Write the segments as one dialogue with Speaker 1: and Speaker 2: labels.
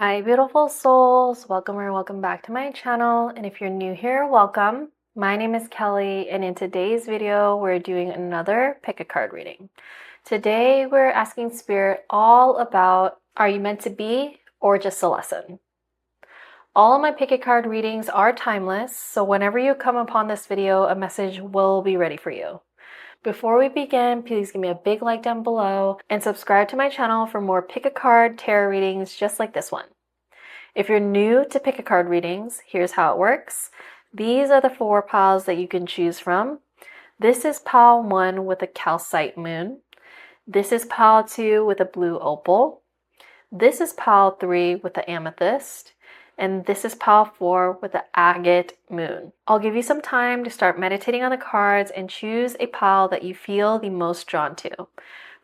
Speaker 1: Hi, beautiful souls. Welcome or welcome back to my channel. And if you're new here, welcome. My name is Kelly, and in today's video, we're doing another pick a card reading. Today, we're asking Spirit all about, are you meant to be or just a lesson? All of my pick a card readings are timeless, so whenever you come upon this video, a message will be ready for you. Before we begin, please give me a big like down below and subscribe to my channel for more pick a card tarot readings just like this one. If you're new to pick a card readings, here's how it works. These are the 4 piles that you can choose from. This is pile 1 with a calcite moon. This is pile 2 with a blue opal. This is pile 3 with the amethyst. And this is pile 4 with the agate moon. I'll give you some time to start meditating on the cards and choose a pile that you feel the most drawn to.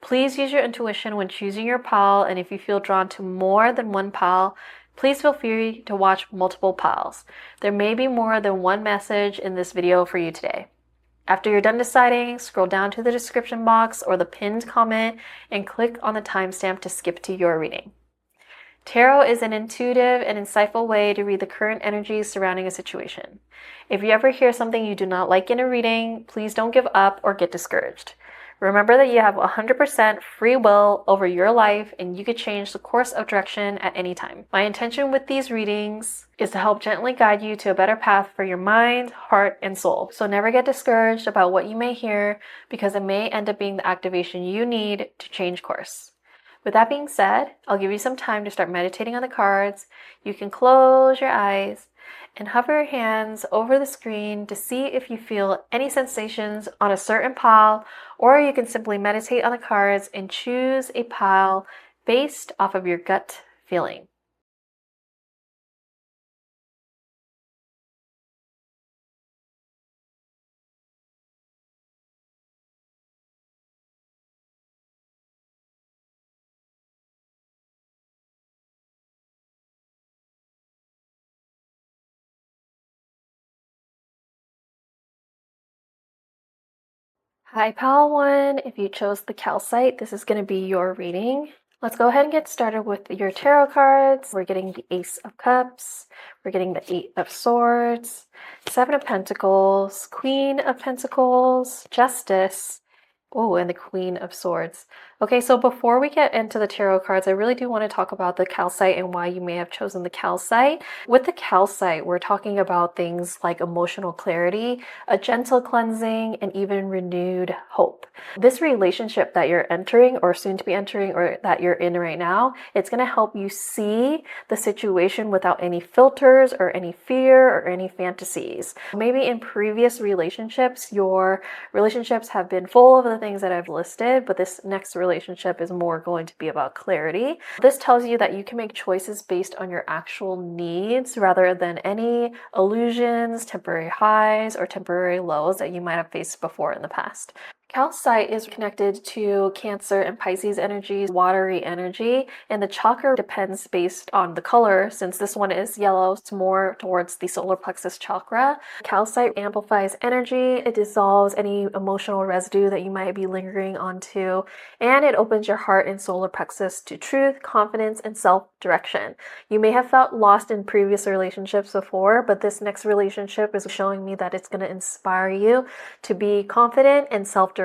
Speaker 1: Please use your intuition when choosing your pile, and if you feel drawn to more than one pile, please feel free to watch multiple piles. There may be more than one message in this video for you today. After you're done deciding, scroll down to the description box or the pinned comment and click on the timestamp to skip to your reading. Tarot is an intuitive and insightful way to read the current energies surrounding a situation. If you ever hear something you do not like in a reading, please don't give up or get discouraged. Remember that you have 100% free will over your life and you could change the course of direction at any time. My intention with these readings is to help gently guide you to a better path for your mind, heart, and soul. So never get discouraged about what you may hear because it may end up being the activation you need to change course. With that being said, I'll give you some time to start meditating on the cards. You can close your eyes and hover your hands over the screen to see if you feel any sensations on a certain pile, or you can simply meditate on the cards and choose a pile based off of your gut feeling. Hi, pile 1. If you chose the calcite, this is going to be your reading. Let's go ahead and get started with your tarot cards. We're getting the Ace of Cups, we're getting the 8 of Swords, 7 of Pentacles, Queen of Pentacles, Justice, and the Queen of Swords. Okay, so before we get into the tarot cards, I really do want to talk about the calcite and why you may have chosen the calcite. With the calcite, we're talking about things like emotional clarity, a gentle cleansing, and even renewed hope. This relationship that you're entering or soon to be entering or that you're in right now, it's going to help you see the situation without any filters or any fear or any fantasies. Maybe in previous relationships, your relationships have been full of the things that I've listed, but this next relationship is more going to be about clarity. This tells you that you can make choices based on your actual needs rather than any illusions, temporary highs, or temporary lows that you might have faced before in the past. Calcite is connected to Cancer and Pisces energies, watery energy, and the chakra depends based on the color. Since this one is yellow, it's more towards the solar plexus chakra. Calcite amplifies energy, it dissolves any emotional residue that you might be lingering onto, and it opens your heart and solar plexus to truth, confidence, and self-direction. You may have felt lost in previous relationships before, but this next relationship is showing me that it's going to inspire you to be confident and self-directed.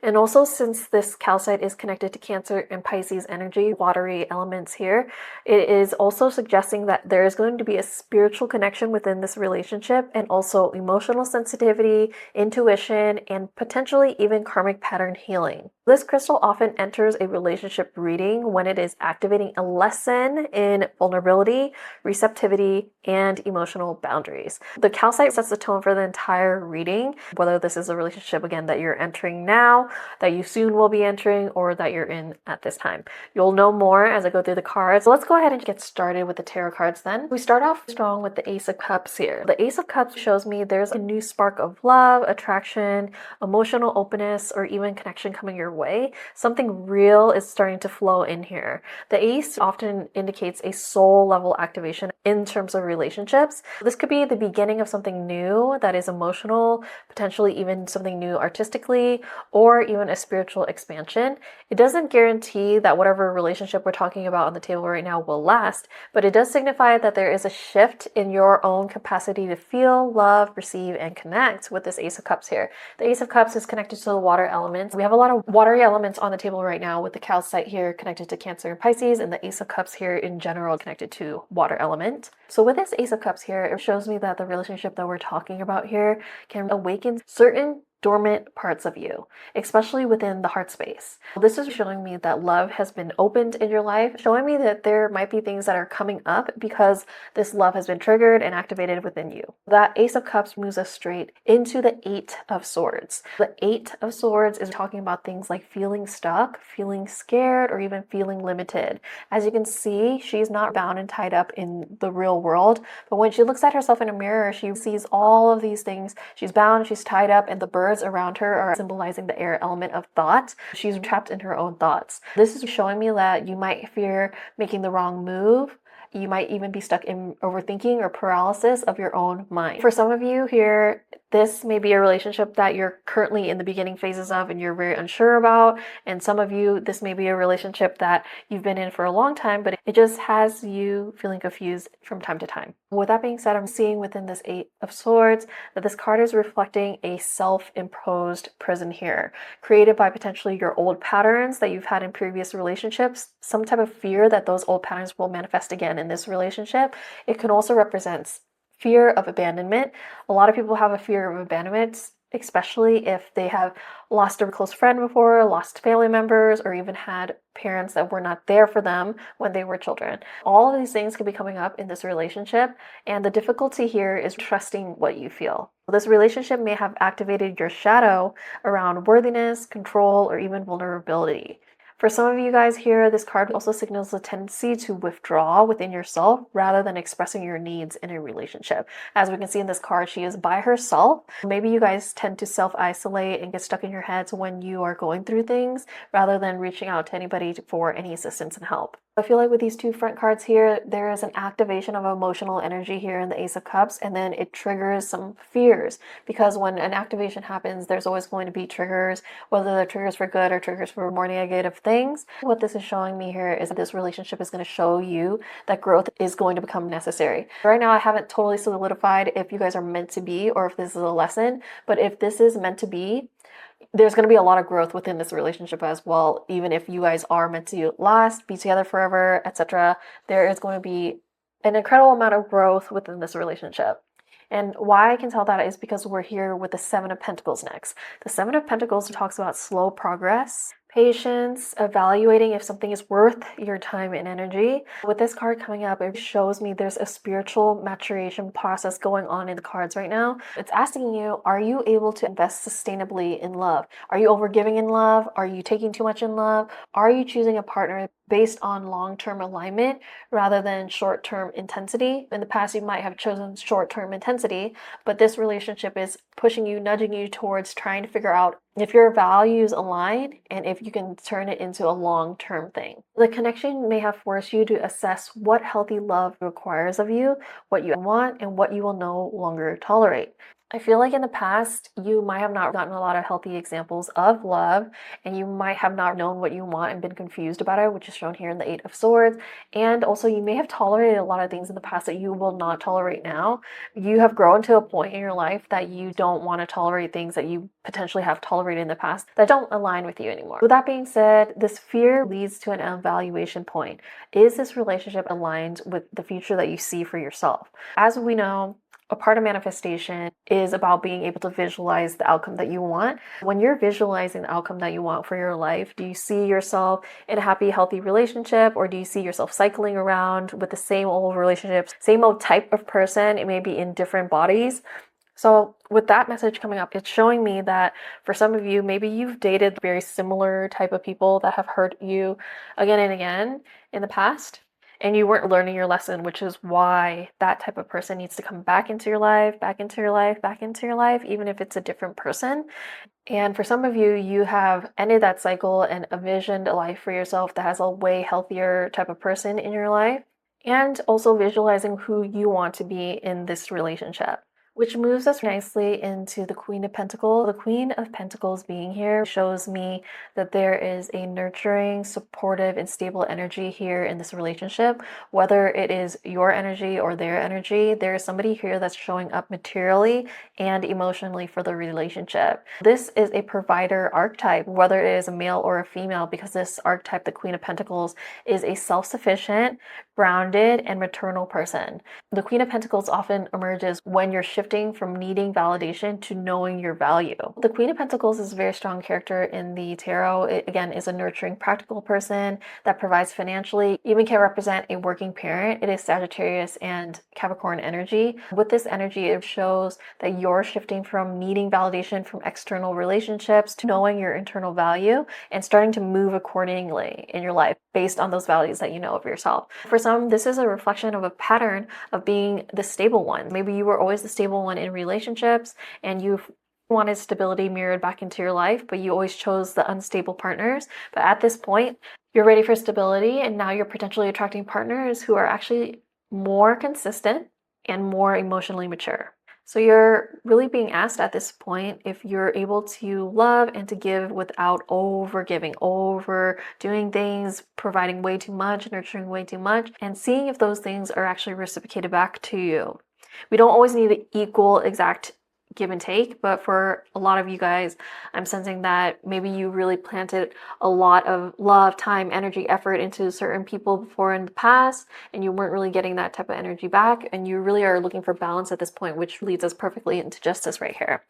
Speaker 1: And also, since this calcite is connected to Cancer and Pisces energy, watery elements here, it is also suggesting that there is going to be a spiritual connection within this relationship, and also emotional sensitivity, intuition, and potentially even karmic pattern healing. This crystal often enters a relationship reading when it is activating a lesson in vulnerability, receptivity, and emotional boundaries. The calcite sets the tone for the entire reading, whether this is a relationship, again, that you're entering now, that you soon will be entering, or that you're in at this time. You'll know more as I go through the cards. So let's go ahead and get started with the tarot cards then. We start off strong with the Ace of Cups here. The Ace of Cups shows me there's a new spark of love, attraction, emotional openness, or even connection coming your way. Something real is starting to flow in here. The Ace often indicates a soul level activation in terms of relationships. This could be the beginning of something new that is emotional, potentially even something new artistically romantically or even a spiritual expansion. It doesn't guarantee that whatever relationship we're talking about on the table right now will last, but it does signify that there is a shift in your own capacity to feel, love, receive, and connect with this Ace of Cups here. The Ace of Cups is connected to the water elements. We have a lot of watery elements on the table right now with the Calcite here connected to Cancer and Pisces, and the Ace of Cups here in general connected to water element. So with this Ace of Cups here, it shows me that the relationship that we're talking about here can awaken certain dormant parts of you, especially within the heart space. This is showing me that love has been opened in your life, showing me that there might be things that are coming up because this love has been triggered and activated within you. That Ace of Cups moves us straight into the Eight of Swords. The Eight of Swords is talking about things like feeling stuck, feeling scared, or even feeling limited. As you can see, she's not bound and tied up in the real world, but when she looks at herself in a mirror, she sees all of these things. She's bound, she's tied up, and the birds around her are symbolizing the air element of thought. She's trapped in her own thoughts. This is showing me that you might fear making the wrong move. You might even be stuck in overthinking or paralysis of your own mind. For some of you here, this may be a relationship that you're currently in the beginning phases of and you're very unsure about. And some of you, this may be a relationship that you've been in for a long time, but it just has you feeling confused from time to time. With that being said, I'm seeing within this Eight of Swords that this card is reflecting a self-imposed prison here, created by potentially your old patterns that you've had in previous relationships, some type of fear that those old patterns will manifest again in this relationship. It can also represent fear of abandonment. A lot of people have a fear of abandonment, especially if they have lost a close friend before, lost family members, or even had parents that were not there for them when they were children. All of these things could be coming up in this relationship, and the difficulty here is trusting what you feel. This relationship may have activated your shadow around worthiness, control, or even vulnerability. For some of you guys here, this card also signals a tendency to withdraw within yourself rather than expressing your needs in a relationship. As we can see in this card, she is by herself. Maybe you guys tend to self-isolate and get stuck in your heads when you are going through things rather than reaching out to anybody for any assistance and help. I feel like with these two front cards here, there is an activation of emotional energy here in the Ace of Cups, and then it triggers some fears, because when an activation happens, there's always going to be triggers, whether they're triggers for good or triggers for more negative things. What this is showing me here is that this relationship is going to show you that growth is going to become necessary. Right now, I haven't totally solidified if you guys are meant to be or if this is a lesson, but if this is meant to be, there's going to be a lot of growth within this relationship as well. Even if you guys are meant to last, be together forever, etc., there is going to be an incredible amount of growth within this relationship. And why I can tell that is because we're here with the Seven of Pentacles next. The Seven of Pentacles talks about slow progress, patience, evaluating if something is worth your time and energy. With this card coming up, it shows me there's a spiritual maturation process going on in the cards right now. It's asking you, are you able to invest sustainably in love? Are you overgiving in love? Are you taking too much in love? Are you choosing a partner based on long-term alignment rather than short-term intensity? In the past, you might have chosen short-term intensity, but this relationship is pushing you, nudging you towards trying to figure out if your values align and if you can turn it into a long-term thing. The connection may have forced you to assess what healthy love requires of you, what you want, and what you will no longer tolerate. I feel like in the past, you might have not gotten a lot of healthy examples of love, and you might have not known what you want and been confused about it, which is shown here in the Eight of Swords. And also, you may have tolerated a lot of things in the past that you will not tolerate now. You have grown to a point in your life that you don't want to tolerate things that you potentially have tolerated in the past that don't align with you anymore. With that being said, this fear leads to an evaluation point. Is this relationship aligned with the future that you see for yourself? As we know, a part of manifestation is about being able to visualize the outcome that you want. When you're visualizing the outcome that you want for your life, do you see yourself in a happy, healthy relationship, or do you see yourself cycling around with the same old relationships, same old type of person? It may be in different bodies. So with that message coming up, it's showing me that for some of you, maybe you've dated very similar type of people that have hurt you again and again in the past, and you weren't learning your lesson, which is why that type of person needs to come back into your life, back into your life, back into your life, even if it's a different person. And for some of you, you have ended that cycle and envisioned a life for yourself that has a way healthier type of person in your life, and also visualizing who you want to be in this relationship. which moves us nicely into the Queen of Pentacles. The Queen of Pentacles being here shows me that there is a nurturing, supportive, and stable energy here in this relationship. Whether it is your energy or their energy, there is somebody here that's showing up materially and emotionally for the relationship. This is a provider archetype, whether it is a male or a female, because this archetype, the Queen of Pentacles, is a self-sufficient, grounded, and maternal person. The Queen of Pentacles often emerges when you're shifting from needing validation to knowing your value. The Queen of Pentacles is a very strong character in the tarot. It, again, is a nurturing, practical person that provides financially, even can represent a working parent. It is Sagittarius and Capricorn energy. With this energy, it shows that you're shifting from needing validation from external relationships to knowing your internal value and starting to move accordingly in your life based on those values that you know of yourself. For some, this is a reflection of a pattern of being the stable one. Maybe you were always the stable one in relationships and you've wanted stability mirrored back into your life, but you always chose the unstable partners. But at this point, you're ready for stability, and now you're potentially attracting partners who are actually more consistent and more emotionally mature. So you're really being asked at this point if you're able to love and to give without over giving, over doing things, providing way too much, nurturing way too much, and seeing if those things are actually reciprocated back to you. We don't always need an equal exact give and take, but for a lot of you guys, I'm sensing that maybe you really planted a lot of love, time, energy, effort into certain people before in the past, and you weren't really getting that type of energy back, and you really are looking for balance at this point, which leads us perfectly into justice right here.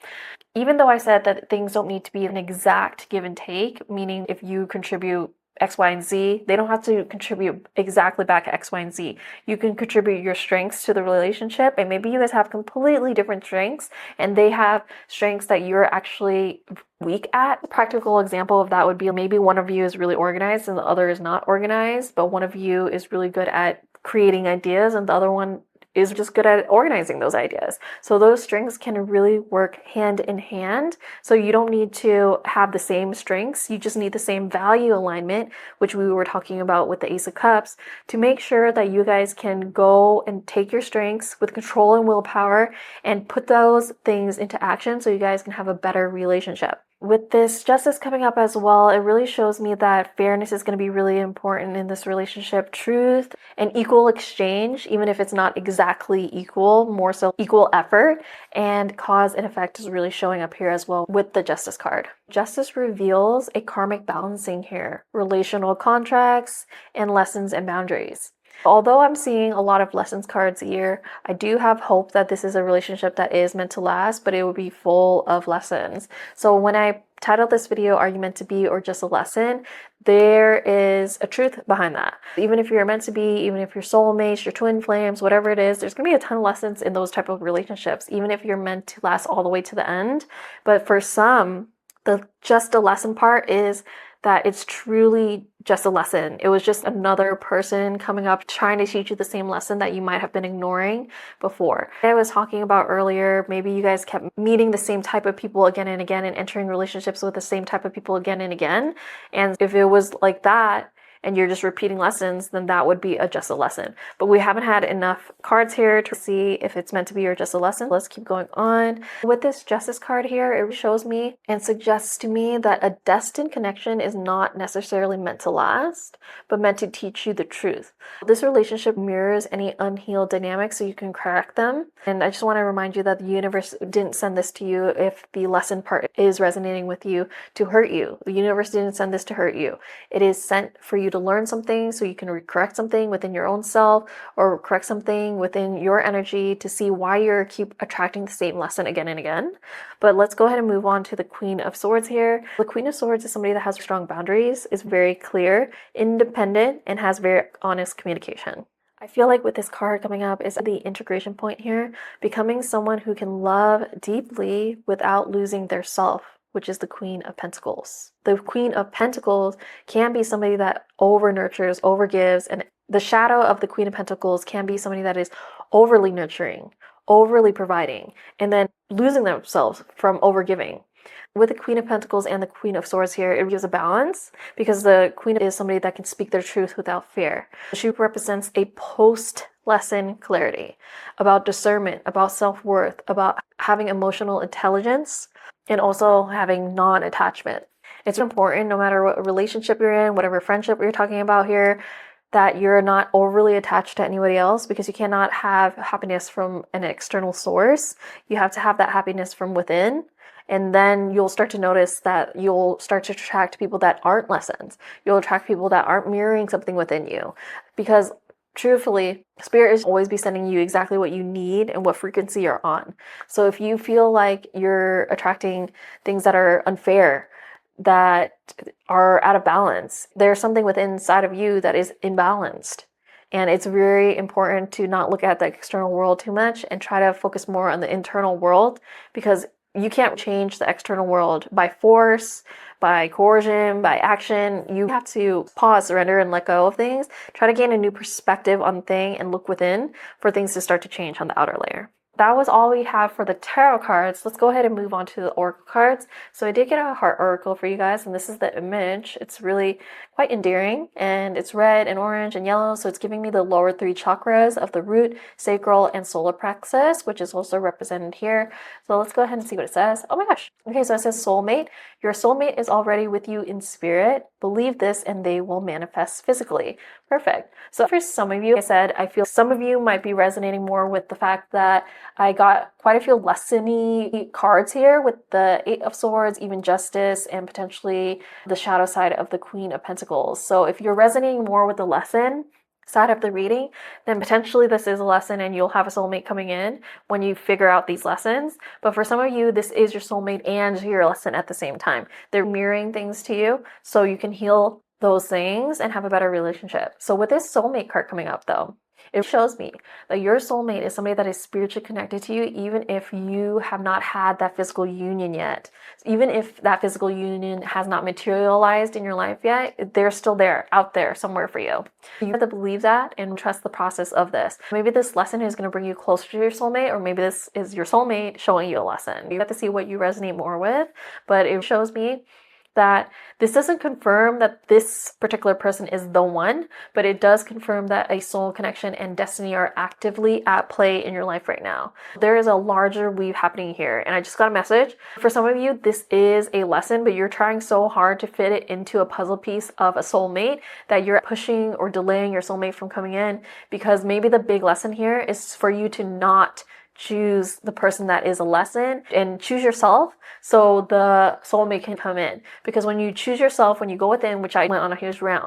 Speaker 1: Even though I said that things don't need to be an exact give and take, meaning if you contribute X, Y, and Z, they don't have to contribute exactly back X, Y, and Z. You can contribute your strengths to the relationship, and maybe you guys have completely different strengths, and they have strengths that you're actually weak at. A practical example of that would be maybe one of you is really organized and the other is not organized, but one of you is really good at creating ideas and the other one is just good at organizing those ideas. So those strengths can really work hand in hand. So you don't need to have the same strengths. You just need the same value alignment, which we were talking about with the Ace of Cups, to make sure that you guys can go and take your strengths with control and willpower and put those things into action so you guys can have a better relationship. With this justice coming up as well, it really shows me that fairness is going to be really important in this relationship. Truth and equal exchange, even if it's not exactly equal, more so equal effort, and cause and effect is really showing up here as well with the justice card. Justice reveals a karmic balancing here, relational contracts, and lessons and boundaries. Although I'm seeing a lot of lessons cards here, I do have hope that this is a relationship that is meant to last, but it will be full of lessons. So when I titled this video, Are You Meant to Be or Just a Lesson? There is a truth behind that. Even if you're meant to be, even if you're soulmates, your twin flames, whatever it is, there's going to be a ton of lessons in those type of relationships, even if you're meant to last all the way to the end. But for some, the just a lesson part is that it's truly just a lesson. It was just another person coming up trying to teach you the same lesson that you might have been ignoring before. I was talking about earlier, maybe you guys kept meeting the same type of people again and again and entering relationships with the same type of people again and again. And if it was like that, and you're just repeating lessons, then that would be just a lesson. But we haven't had enough cards here to see if it's meant to be or just a lesson. Let's keep going on. With this justice card here, it shows me and suggests to me that a destined connection is not necessarily meant to last, but meant to teach you the truth. This relationship mirrors any unhealed dynamics so you can correct them. And I just want to remind you that the universe didn't send this to you if the lesson part is resonating with you to hurt you. The universe didn't send this to hurt you. It is sent for you to learn something so you can correct something within your own self or correct something within your energy to see why you keep attracting the same lesson again and again. But let's go ahead and move on to the Queen of Swords here. The Queen of Swords is somebody that has strong boundaries, is very clear, independent, and has very honest communication. I feel like with this card coming up is the integration point here, becoming someone who can love deeply without losing their self, which is the Queen of Pentacles. The Queen of Pentacles can be somebody that over nurtures, over gives, and the shadow of the Queen of Pentacles can be somebody that is overly nurturing, overly providing, and then losing themselves from over giving. With the Queen of Pentacles and the Queen of Swords here, it gives a balance because the Queen is somebody that can speak their truth without fear. She represents a post lesson, clarity, about discernment, about self-worth, about having emotional intelligence, and also having non-attachment. It's important, no matter what relationship you're in, whatever friendship you're talking about here, that you're not overly attached to anybody else, because you cannot have happiness from an external source. You have to have that happiness from within. And then you'll start to notice that you'll start to attract people that aren't lessons. You'll attract people that aren't mirroring something within you. Because truthfully, spirit is always be sending you exactly what you need and what frequency you're on. So if you feel like you're attracting things that are unfair, that are out of balance, there's something within inside of you that is imbalanced. And it's very important to not look at the external world too much and try to focus more on the internal world, because you can't change the external world by force, by coercion, by action. You have to pause, surrender, and let go of things. Try to gain a new perspective on things and look within for things to start to change on the outer layer. That was all we have for the tarot cards. Let's go ahead and move on to the oracle cards. So I did get a heart oracle for you guys, and this is the image. It's really quite endearing, and it's red and orange and yellow, so it's giving me the lower 3 chakras of the root, sacral, and solar plexus, which is also represented here. So let's go ahead and see what it says. Oh my gosh. Okay, so it says soulmate. Your soulmate is already with you in spirit. Believe this and they will manifest physically. Perfect. So for some of you, like I said, I feel some of you might be resonating more with the fact that I got quite a few lesson-y cards here with the 8 of Swords, even Justice, and potentially the shadow side of the Queen of Pentacles. So if you're resonating more with the lesson side of the reading, then potentially this is a lesson and you'll have a soulmate coming in when you figure out these lessons. But for some of you, this is your soulmate and your lesson at the same time. They're mirroring things to you so you can heal those things and have a better relationship. So with this soulmate card coming up though, it shows me that your soulmate is somebody that is spiritually connected to you, even if you have not had that physical union yet. Even if that physical union has not materialized in your life yet, they're still there, out there somewhere for you. You have to believe that and trust the process of this. Maybe this lesson is going to bring you closer to your soulmate, or maybe this is your soulmate showing you a lesson. You have to see what you resonate more with, but it shows me that this doesn't confirm that this particular person is the one, but it does confirm that a soul connection and destiny are actively at play in your life right now. There is a larger weave happening here, and I just got a message. For some of you, this is a lesson, but you're trying so hard to fit it into a puzzle piece of a soulmate that you're pushing or delaying your soulmate from coming in, because maybe the big lesson here is for you to not choose the person that is a lesson and choose yourself so the soulmate can come in. Because when you choose yourself, when you go within, which I went on a huge rant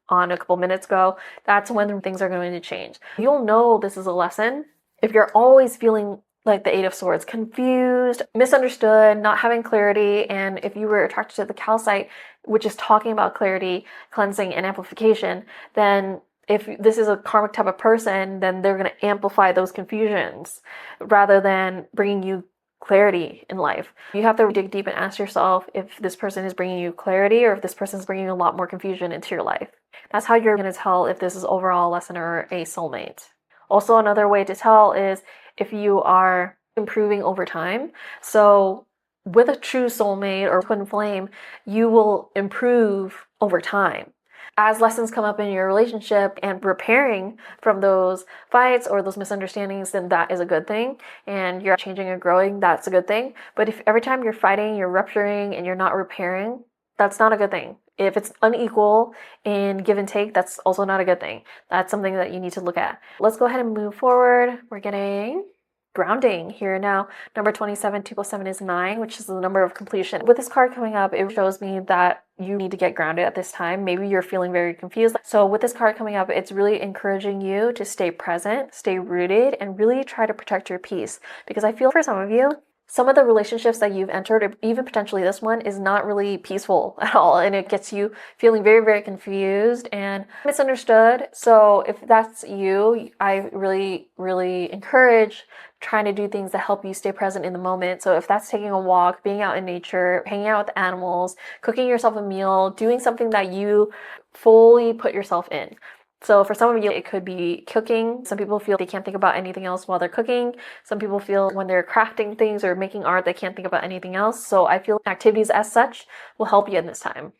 Speaker 1: on a couple minutes ago, that's when things are going to change. You'll know this is a lesson if you're always feeling like the 8 of Swords, confused, misunderstood, not having clarity. And if you were attracted to the Calcite, which is talking about clarity, cleansing, and amplification, then if this is a karmic type of person, then they're going to amplify those confusions rather than bringing you clarity in life. You have to dig deep and ask yourself if this person is bringing you clarity or if this person is bringing a lot more confusion into your life. That's how you're going to tell if this is overall a lesson or a soulmate. Also, another way to tell is if you are improving over time. So with a true soulmate or twin flame, you will improve over time. As lessons come up in your relationship and repairing from those fights or those misunderstandings, then that is a good thing. And you're changing and growing, that's a good thing. But if every time you're fighting, you're rupturing and you're not repairing, that's not a good thing. If it's unequal in give and take, that's also not a good thing. That's something that you need to look at. Let's go ahead and move forward. We're getting grounding here now. Number 27, 2 plus 7 is 9, which is the number of completion. With this card coming up, it shows me that you need to get grounded at this time. Maybe you're feeling very confused. So with this card coming up, it's really encouraging you to stay present, stay rooted, and really try to protect your peace. Because I feel for some of you, some of the relationships that you've entered, or even potentially this one, is not really peaceful at all. And it gets you feeling very, very confused and misunderstood. So if that's you, I really, really encourage trying to do things that help you stay present in the moment. So if that's taking a walk, being out in nature, hanging out with animals, cooking yourself a meal, doing something that you fully put yourself in. So for some of you, it could be cooking. Some people feel they can't think about anything else while they're cooking. Some people feel when they're crafting things or making art, they can't think about anything else. So I feel activities as such will help you in this time.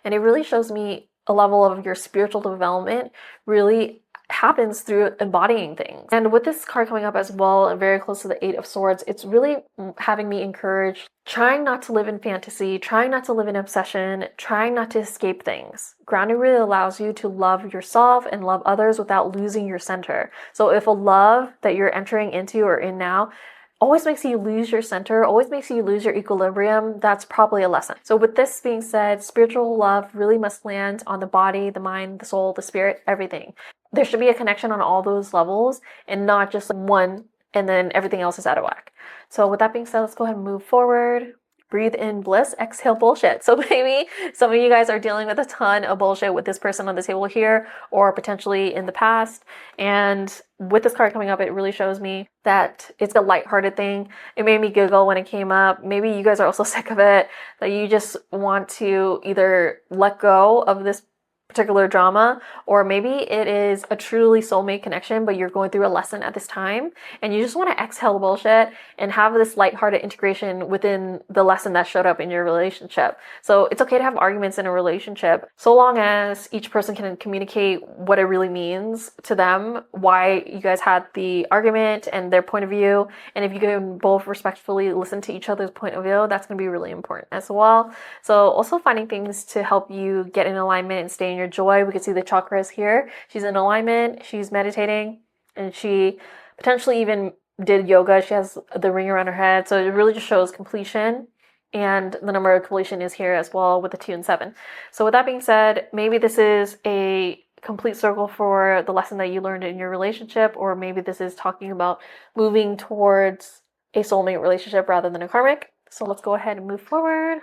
Speaker 1: And it really shows me a level of your spiritual development really happens through embodying things. And with this card coming up as well, and very close to the Eight of Swords, it's really having me encourage trying not to live in fantasy, trying not to live in obsession, trying not to escape things. Grounding really allows you to love yourself and love others without losing your center. So if a love that you're entering into or in now always makes you lose your center, always makes you lose your equilibrium, that's probably a lesson. So with this being said, spiritual love really must land on the body, the mind, the soul, the spirit, everything. There should be a connection on all those levels and not just one and then everything else is out of whack. So with that being said, let's go ahead and move forward. Breathe in bliss, exhale bullshit. So maybe some of you guys are dealing with a ton of bullshit with this person on the table here, or potentially in the past. And with this card coming up, it really shows me that it's a lighthearted thing. It made me giggle when it came up. Maybe you guys are also sick of it, that you just want to either let go of this particular drama, or maybe it is a truly soulmate connection, but you're going through a lesson at this time and you just want to exhale the bullshit and have this lighthearted integration within the lesson that showed up in your relationship. So it's okay to have arguments in a relationship so long as each person can communicate what it really means to them, why you guys had the argument and their point of view. And if you can both respectfully listen to each other's point of view, that's going to be really important as well. So also finding things to help you get in alignment and stay in your joy. We can see the chakras here. She's in alignment, she's meditating, and she potentially even did yoga. She has the ring around her head. So it really just shows completion. And the number of completion is here as well with the 2 and 7. So with that being said, maybe this is a complete circle for the lesson that you learned in your relationship, or maybe this is talking about moving towards a soulmate relationship rather than a karmic. So let's go ahead and move forward.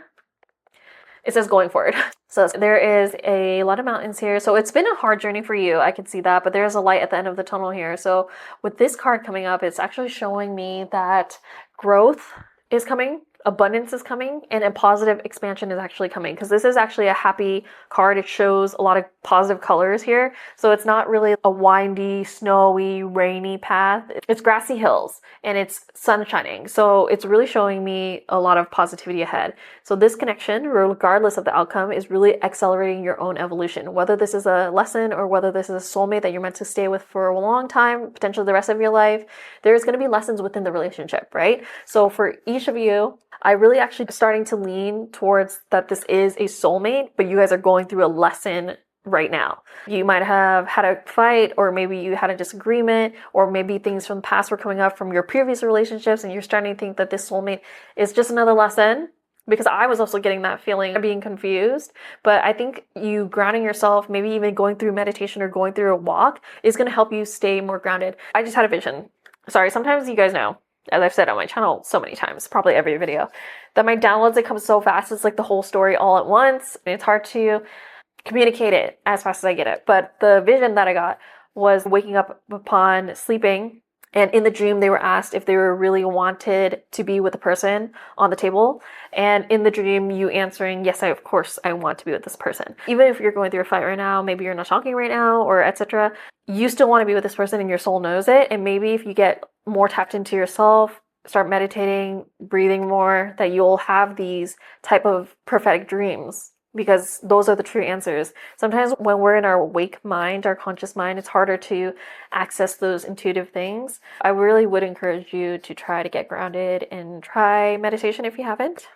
Speaker 1: It says going forward. So there is a lot of mountains here. So it's been a hard journey for you. I can see that, but there's a light at the end of the tunnel here. So with this card coming up, it's actually showing me that growth is coming, abundance is coming, and a positive expansion is actually coming, because this is actually a happy card. It shows a lot of positive colors here. So it's not really a windy, snowy, rainy path. It's grassy hills and it's sun shining. So it's really showing me a lot of positivity ahead. So this connection, regardless of the outcome, is really accelerating your own evolution. Whether this is a lesson or whether this is a soulmate that you're meant to stay with for a long time, potentially the rest of your life, there's going to be lessons within the relationship, right? So for each of you, I really actually starting to lean towards that this is a soulmate, but you guys are going through a lesson right now. You might have had a fight, or maybe you had a disagreement, or maybe things from the past were coming up from your previous relationships and you're starting to think that this soulmate is just another lesson. Because I was also getting that feeling of being confused. But I think you grounding yourself, maybe even going through meditation or going through a walk, is going to help you stay more grounded. I just had a vision. Sorry, sometimes you guys know, as I've said on my channel so many times, probably every video, that my downloads, they come so fast. It's like the whole story all at once. And it's hard to communicate it as fast as I get it. But the vision that I got was waking up upon sleeping, and in the dream they were asked if they were really wanted to be with the person on the table. And in the dream, you answering, yes, of course I want to be with this person. Even if you're going through a fight right now, maybe you're not talking right now, or etc., you still want to be with this person and your soul knows it. And maybe if you get more tapped into yourself, start meditating, breathing more, that you'll have these type of prophetic dreams, because those are the true answers. Sometimes when we're in our awake mind, our conscious mind, it's harder to access those intuitive things. I really would encourage you to try to get grounded and try meditation if you haven't.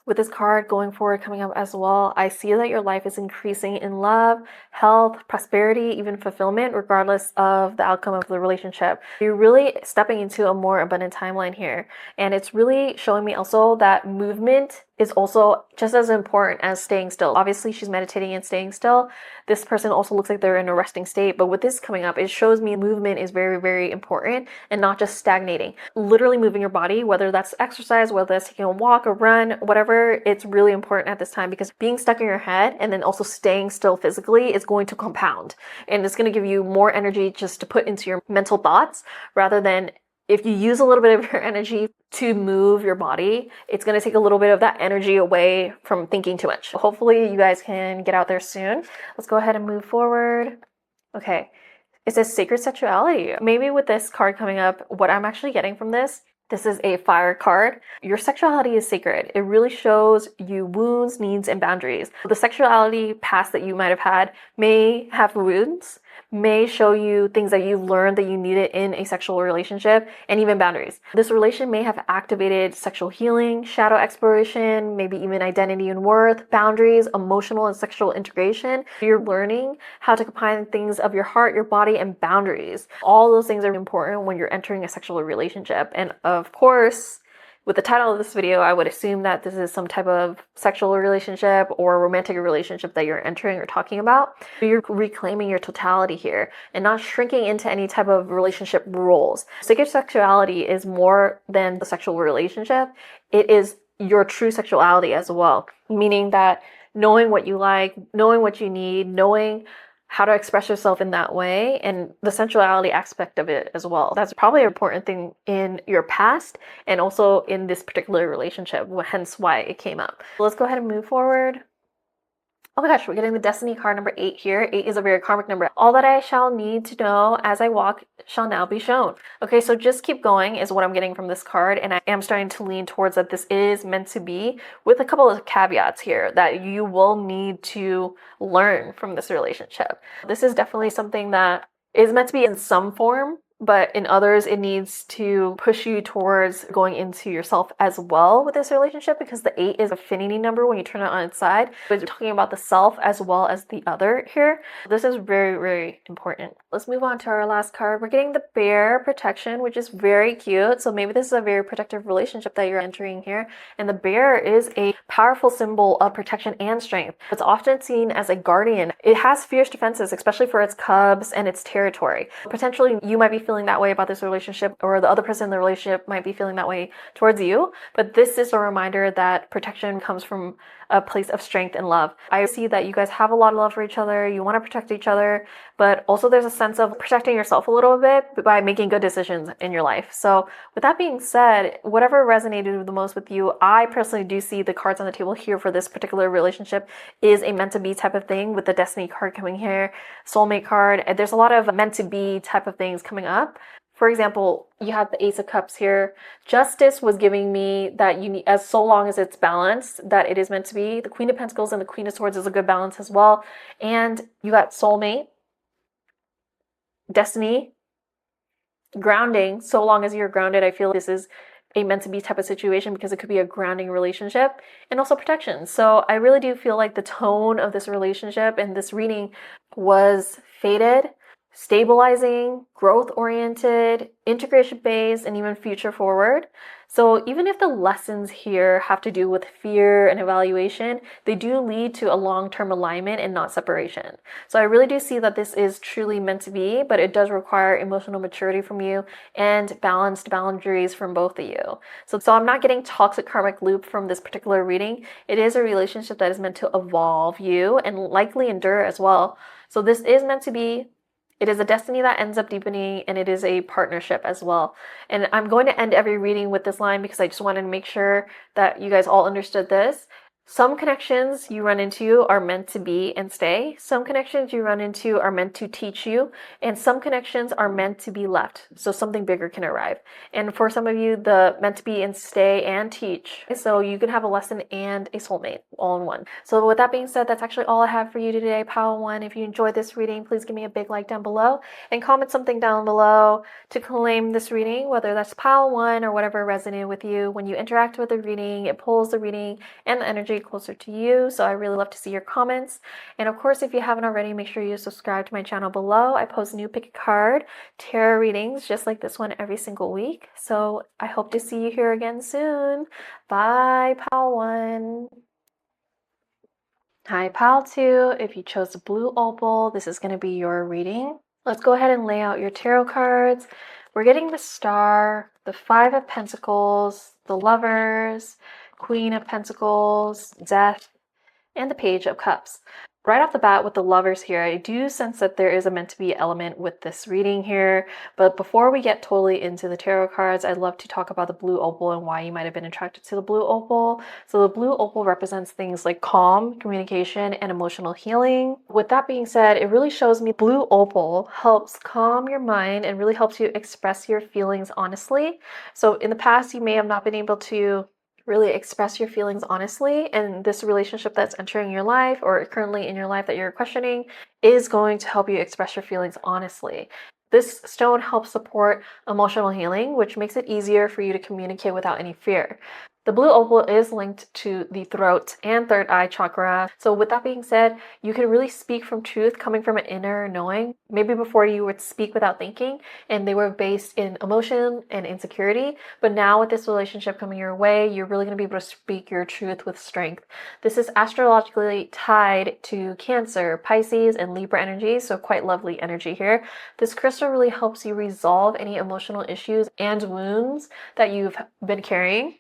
Speaker 1: With this card going forward coming up as well, I see that your life is increasing in love, health, prosperity, even fulfillment, regardless of the outcome of the relationship. You're really stepping into a more abundant timeline here. And it's really showing me also that movement is also just as important as staying still. Obviously, she's meditating and staying still. This person also looks like they're in a resting state. But with this coming up, it shows me movement is very, very important and not just stagnating. Literally moving your body, whether that's exercise, whether that's taking a walk or run, whatever, it's really important at this time, because being stuck in your head and then also staying still physically is going to compound. And it's going to give you more energy just to put into your mental thoughts, rather than if you use a little bit of your energy to move your body, it's going to take a little bit of that energy away from thinking too much. Hopefully you guys can get out there soon. Let's go ahead and move forward. Okay. It says sacred sexuality. Maybe with this card coming up, what I'm actually getting from this is a fire card. Your sexuality is sacred. It really shows you wounds, needs, and boundaries. The sexuality past that you might have had may have wounds, may show you things that you've learned that you needed in a sexual relationship, and even boundaries. This relation may have activated sexual healing, shadow exploration, maybe even identity and worth, boundaries, emotional and sexual integration. You're learning how to combine things of your heart, your body, and boundaries. All those things are important when you're entering a sexual relationship. And of course, with the title of this video, I would assume that this is some type of sexual relationship or romantic relationship that you're entering or talking about. You're reclaiming your totality here and not shrinking into any type of relationship roles. Sacred sexuality is more than the sexual relationship. It is your true sexuality as well, meaning that knowing what you like, knowing what you need, knowing how to express yourself in that way, and the sensuality aspect of it as well. That's probably an important thing in your past and also in this particular relationship, hence why it came up. Let's go ahead and move forward. Oh my gosh, we're getting the Destiny card number 8 here. 8 is a very karmic number. All that I shall need to know as I walk shall now be shown. Okay, so just keep going is what I'm getting from this card, and I am starting to lean towards that this is meant to be, with a couple of caveats here that you will need to learn from this relationship. This is definitely something that is meant to be in some form, but in others it needs to push you towards going into yourself as well with this relationship, because the 8 is an affinity number when you turn it on its side. But you're talking about the self as well as the other here. This is very, very important. Let's move on to our last card. We're getting the bear protection, which is very cute. So maybe this is a very protective relationship that you're entering here. And the bear is a powerful symbol of protection and strength. It's often seen as a guardian. It has fierce defenses, especially for its cubs and its territory. Potentially, you might be feeling that way about this relationship, or the other person in the relationship might be feeling that way towards you. But this is a reminder that protection comes from a place of strength and love. I see that you guys have a lot of love for each other. You want to protect each other, but also there's a sense of protecting yourself a little bit by making good decisions in your life. So with that being said, whatever resonated the most with you, I personally do see the cards on the table here for this particular relationship is a meant to be type of thing, with the Destiny card coming here, soulmate card. There's a lot of meant to be type of things coming up. For example, you have the Ace of Cups here. Justice was giving me that you need, as so long as it's balanced, that it is meant to be. The Queen of Pentacles and the Queen of Swords is a good balance as well. And you got soulmate, destiny, grounding. So long as you're grounded, I feel this is a meant to be type of situation, because it could be a grounding relationship, and also protection. So I really do feel like the tone of this relationship and this reading was faded, stabilizing, growth-oriented, integration-based, and even future-forward. So even if the lessons here have to do with fear and evaluation, they do lead to a long-term alignment and not separation. So I really do see that this is truly meant to be, but it does require emotional maturity from you and balanced boundaries from both of you. So I'm not getting toxic karmic loop from this particular reading. It is a relationship that is meant to evolve you and likely endure as well. So this is meant to be. It is a destiny that ends up deepening, and it is a partnership as well. And I'm going to end every reading with this line because I just wanted to make sure that you guys all understood this. Some connections you run into are meant to be and stay. Some connections you run into are meant to teach you, and some connections are meant to be left, so something bigger can arrive. And for some of you, the meant to be and stay and teach, so you can have a lesson and a soulmate all in one. So with that being said, that's actually all I have for you today, Pile 1. If you enjoyed this reading, please give me a big like down below and comment something down below to claim this reading, whether that's Pile 1 or whatever resonated with you. When you interact with the reading, it pulls the reading and the energy closer to you, so I really love to see your comments. And of course, if you haven't already, make sure you subscribe to my channel below. I post new pick a card tarot readings just like this one every single week, so I hope to see you here again soon. Bye, Pile 1. Hi, Pile 2. If you chose the blue opal, this is going to be your reading. Let's go ahead and lay out your tarot cards. We're getting the Star, the Five of Pentacles, the Lovers, Queen of Pentacles, Death, and the Page of Cups. Right off the bat with the Lovers here, I do sense that there is a meant to be element with this reading here. But before we get totally into the tarot cards, I'd love to talk about the blue opal and why you might have been attracted to the blue opal. So the blue opal represents things like calm, communication, and emotional healing. With that being said, it really shows me blue opal helps calm your mind and really helps you express your feelings honestly. So in the past, you may have not been able to really express your feelings honestly, and this relationship that's entering your life or currently in your life that you're questioning is going to help you express your feelings honestly. This stone helps support emotional healing, which makes it easier for you to communicate without any fear. The blue opal is linked to the throat and third eye chakra. So, with that being said, you can really speak from truth coming from an inner knowing. Maybe before you would speak without thinking, and they were based in emotion and insecurity. But now, with this relationship coming your way, you're really going to be able to speak your truth with strength. This is astrologically tied to Cancer, Pisces, and Libra energy, so quite lovely energy here. This crystal really helps you resolve any emotional issues and wounds that you've been carrying.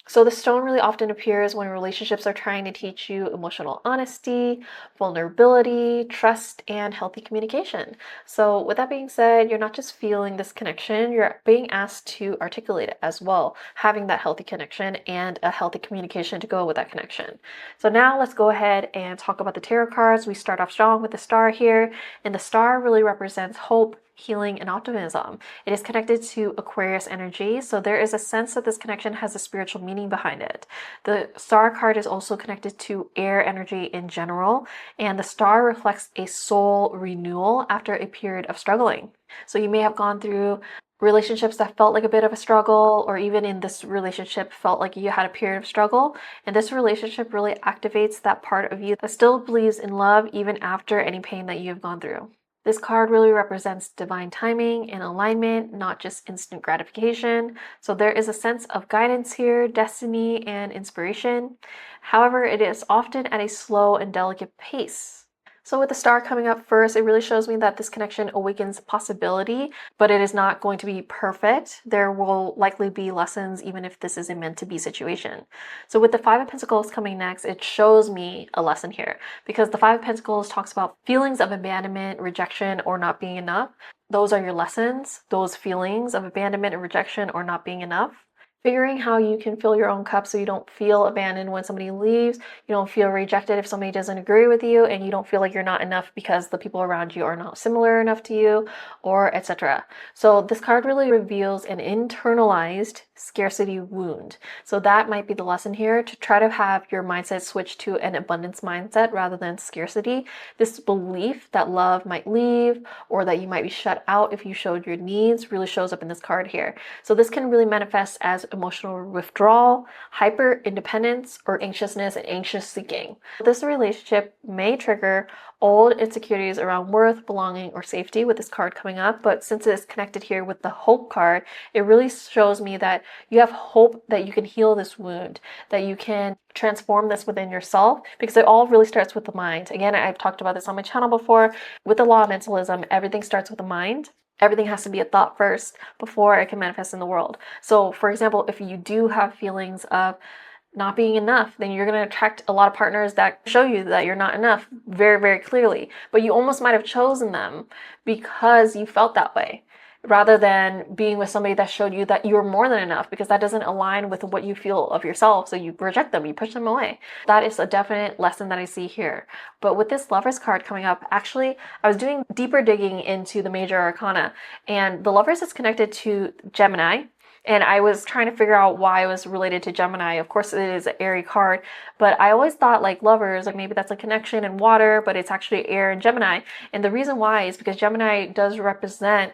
Speaker 1: So the stone really often appears when relationships are trying to teach you emotional honesty, vulnerability, trust, and healthy communication. So with that being said, you're not just feeling this connection, you're being asked to articulate it as well, having that healthy connection and a healthy communication to go with that connection. So now let's go ahead and talk about the tarot cards. We start off strong with the star here, and the star really represents hope, healing, and optimism. It is connected to Aquarius energy, so there is a sense that this connection has a spiritual meaning behind it. The star card is also connected to air energy in general, and the star reflects a soul renewal after a period of struggling. So you may have gone through relationships that felt like a bit of a struggle, or even in this relationship felt like you had a period of struggle, and this relationship really activates that part of you that still believes in love even after any pain that you have gone through. This card really represents divine timing and alignment, not just instant gratification. So there is a sense of guidance here, destiny, and inspiration. However, it is often at a slow and delicate pace. So with the star coming up first, it really shows me that this connection awakens possibility, but it is not going to be perfect. There will likely be lessons even if this is a meant to be situation. So with the Five of Pentacles coming next, it shows me a lesson here because the Five of Pentacles talks about feelings of abandonment, rejection, or not being enough. Those are your lessons, those feelings of abandonment and rejection or not being enough. Figuring how you can fill your own cup so you don't feel abandoned when somebody leaves, you don't feel rejected if somebody doesn't agree with you, and you don't feel like you're not enough because the people around you are not similar enough to you, or etc. So this card really reveals an internalized scarcity wound. So that might be the lesson here, to try to have your mindset switch to an abundance mindset rather than scarcity. This belief that love might leave or that you might be shut out if you showed your needs really shows up in this card here. So this can really manifest as emotional withdrawal, hyper independence, or anxiousness and anxious seeking. This relationship may trigger old insecurities around worth, belonging, or safety with this card coming up, but since it is connected here with the hope card, it really shows me that you have hope that you can heal this wound, that you can transform this within yourself, because it all really starts with the mind. Again, I've talked about this on my channel before. With the law of mentalism, everything starts with the mind. Everything has to be a thought first before it can manifest in the world. So, for example, if you do have feelings of not being enough, then you're going to attract a lot of partners that show you that you're not enough very, very clearly. But you almost might have chosen them because you felt that way, rather than being with somebody that showed you that you're more than enough, because that doesn't align with what you feel of yourself. So you reject them, you push them away. That is a definite lesson that I see here. But with this Lovers card coming up, actually, I was doing deeper digging into the major arcana, and the Lovers is connected to Gemini. And I was trying to figure out why it was related to Gemini. Of course, it is an airy card, but I always thought like lovers, like maybe that's a connection in water, but it's actually air and Gemini. And the reason why is because Gemini does represent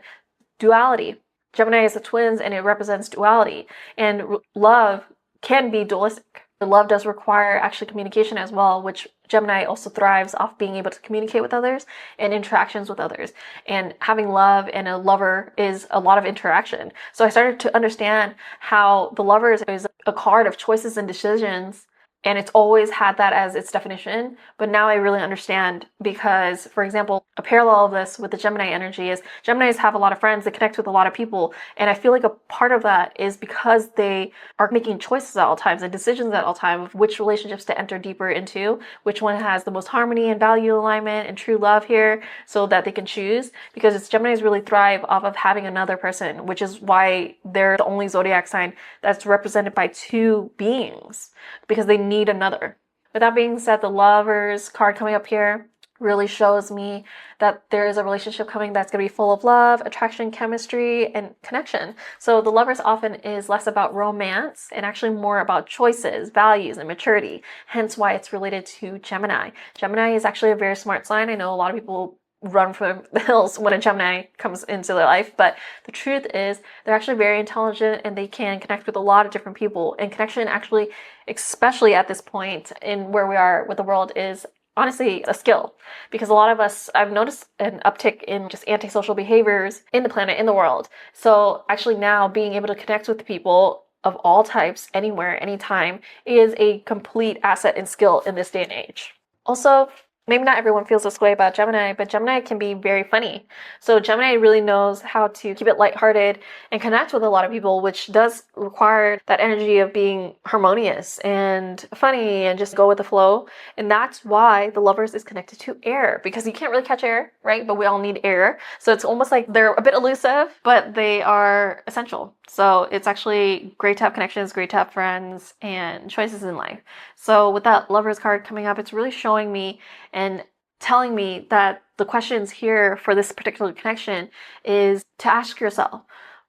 Speaker 1: duality. Gemini is the twins and it represents duality. And love can be dualistic. The love does require actually communication as well, which Gemini also thrives off being able to communicate with others and interactions with others. And having love and a lover is a lot of interaction. So I started to understand how the lovers is a card of choices and decisions, and it's always had that as its definition. But now I really understand, because, for example, a parallel of this with the Gemini energy is Geminis have a lot of friends, they connect with a lot of people. And I feel like a part of that is because they are making choices at all times and decisions at all times of which relationships to enter deeper into, which one has the most harmony and value alignment and true love here, so that they can choose. Because it's Geminis really thrive off of having another person, which is why they're the only zodiac sign that's represented by two beings, because they need another. With that being said, the Lovers card coming up here really shows me that there is a relationship coming that's going to be full of love, attraction, chemistry, and connection. So the Lovers often is less about romance and actually more about choices, values, and maturity, hence why it's related to Gemini. Gemini is actually a very smart sign. I know a lot of people run for the hills when a Gemini comes into their life, but the truth is they're actually very intelligent and they can connect with a lot of different people. And connection actually, especially at this point in where we are with the world, is honestly a skill, because a lot of us, I've noticed an uptick in just antisocial behaviors in the planet, in the world. So actually now being able to connect with people of all types, anywhere, anytime, is a complete asset and skill in this day and age. Also, maybe not everyone feels this way about Gemini, but Gemini can be very funny. So Gemini really knows how to keep it lighthearted and connect with a lot of people, which does require that energy of being harmonious and funny and just go with the flow. And that's why the Lovers is connected to air, because you can't really catch air, right? But we all need air. So it's almost like they're a bit elusive, but they are essential. So it's actually great to have connections, great to have friends and choices in life. So with that Lovers card coming up, it's really showing me and telling me that the questions here for this particular connection is to ask yourself,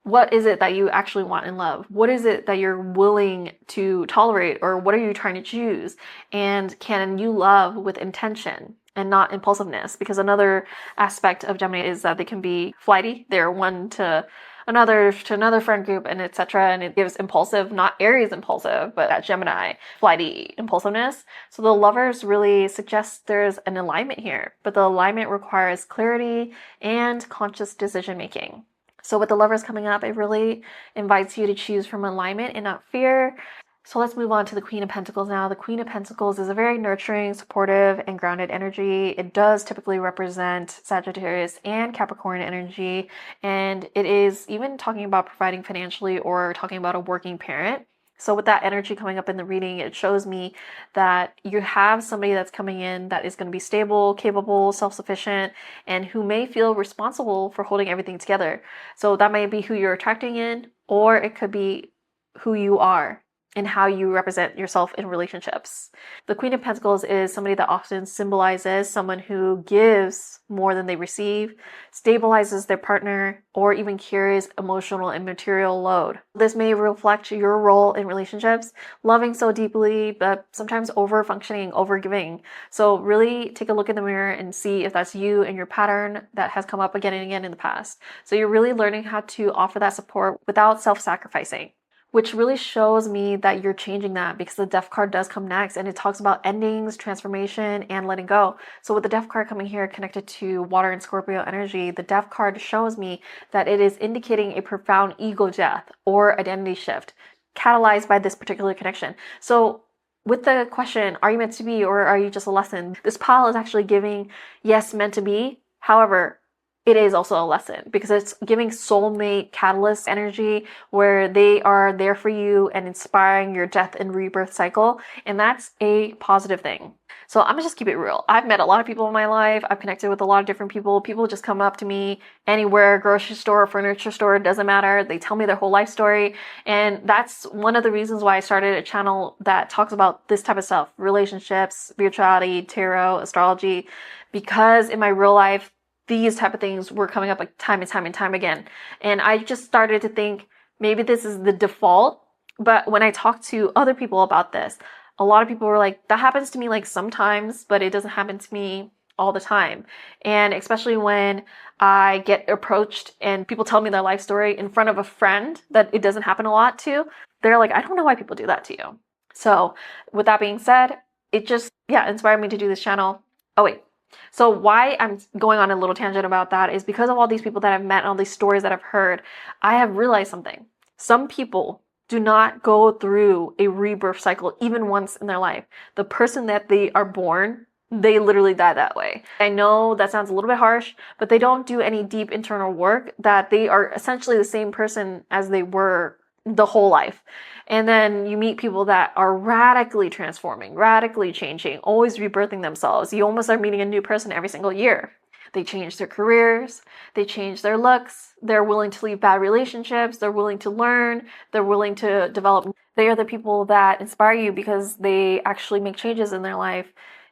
Speaker 1: what is it that you actually want in love? What is it that you're willing to tolerate, or what are you trying to choose? And can you love with intention and not impulsiveness? Because another aspect of Gemini is that they can be flighty. They're one to another friend group, and etc. And it gives impulsive, not Aries impulsive, but that Gemini flighty impulsiveness. So the Lovers really suggest there's an alignment here, but the alignment requires clarity and conscious decision making. So with the Lovers coming up, it really invites you to choose from alignment and not fear. So let's move on to the Queen of Pentacles now. The Queen of Pentacles is a very nurturing, supportive, and grounded energy. It does typically represent Sagittarius and Capricorn energy, and it is even talking about providing financially or talking about a working parent. So with that energy coming up in the reading, it shows me that you have somebody that's coming in that is going to be stable, capable, self-sufficient, and who may feel responsible for holding everything together. So that may be who you're attracting in, or it could be who you are and how you represent yourself in relationships. The Queen of Pentacles is somebody that often symbolizes someone who gives more than they receive, stabilizes their partner, or even carries emotional and material load. This may reflect your role in relationships, loving so deeply, but sometimes over-functioning, over-giving. So really take a look in the mirror and see if that's you and your pattern that has come up again and again in the past. So you're really learning how to offer that support without self-sacrificing, which really shows me that you're changing that, because the Death card does come next and it talks about endings, transformation, and letting go. So with the Death card coming here connected to water and Scorpio energy, the Death card shows me that it is indicating a profound ego death or identity shift catalyzed by this particular connection. So with the question, are you meant to be or are you just a lesson? This pile is actually giving, yes, meant to be. However, it is also a lesson, because it's giving soulmate catalyst energy where they are there for you and inspiring your death and rebirth cycle. And that's a positive thing. So I'm gonna just keep it real. I've met a lot of people in my life. I've connected with a lot of different people. People just come up to me anywhere, grocery store, furniture store, it doesn't matter. They tell me their whole life story. And that's one of the reasons why I started a channel that talks about this type of stuff, relationships, spirituality, tarot, astrology, because in my real life, these type of things were coming up like time and time and time again. And I just started to think maybe this is the default. But when I talked to other people about this, a lot of people were like, that happens to me like sometimes, but it doesn't happen to me all the time. And especially when I get approached and people tell me their life story in front of a friend that it doesn't happen a lot to, they're like, I don't know why people do that to you. So with that being said, it just, inspired me to do this channel. Oh wait. So why I'm going on a little tangent about that is because of all these people that I've met and all these stories that I've heard, I have realized something. Some people do not go through a rebirth cycle even once in their life. The person that they are born, they literally die that way. I know that sounds a little bit harsh, but they don't do any deep internal work, that they are essentially the same person as they were the whole life. And then you meet people that are radically transforming, radically changing, always rebirthing themselves. You almost are meeting a new person every single year. They change their careers, they change their looks, they're willing to leave bad relationships, they're willing to learn, they're willing to develop. They are the people that inspire you because they actually make changes in their life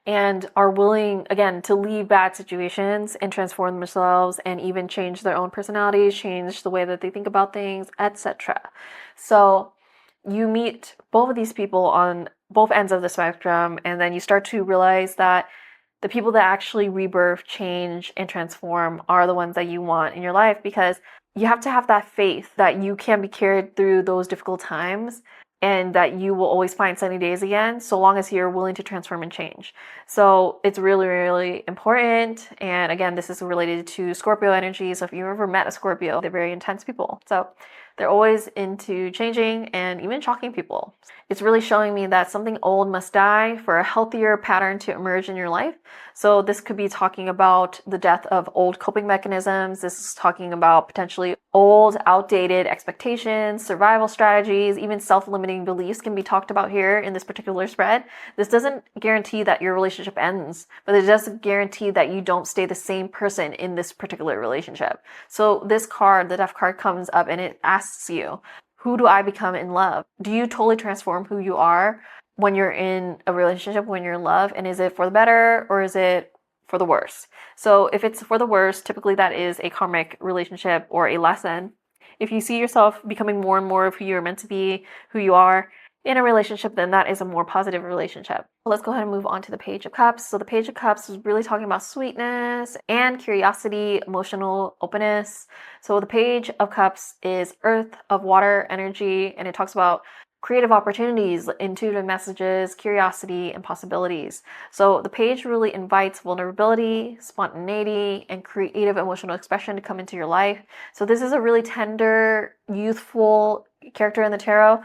Speaker 1: and are willing, again, to leave bad situations and transform themselves and even change their own personalities, change the way that they think about things, etc. So you meet both of these people on both ends of the spectrum, and then you start to realize that the people that actually rebirth, change, and transform are the ones that you want in your life, because you have to have that faith that you can be carried through those difficult times and that you will always find sunny days again, so long as you're willing to transform and change. So it's really, really important. And again, this is related to Scorpio energy. So if you've ever met a Scorpio, they're very intense people. So they're always into changing and even shocking people. It's really showing me that something old must die for a healthier pattern to emerge in your life. So this could be talking about the death of old coping mechanisms. This is talking about potentially old, outdated expectations, survival strategies, even self-limiting beliefs can be talked about here in this particular spread. This doesn't guarantee that your relationship ends, but it does guarantee that you don't stay the same person in this particular relationship. So this card, the Death card, comes up and it asks you, who do I become in love? Do you totally transform who you are when you're in a relationship, when you're in love? And is it for the better or is it for the worse? So if it's for the worse, typically that is a karmic relationship or a lesson. If you see yourself becoming more and more of who you're meant to be, who you are in a relationship, then that is a more positive relationship. Let's go ahead and move on to the Page of Cups. So the Page of Cups is really talking about sweetness and curiosity, emotional openness. So the Page of Cups is earth of water energy, and it talks about creative opportunities, intuitive messages, curiosity, and possibilities. So the page really invites vulnerability, spontaneity, and creative emotional expression to come into your life. So this is a really tender, youthful character in the tarot.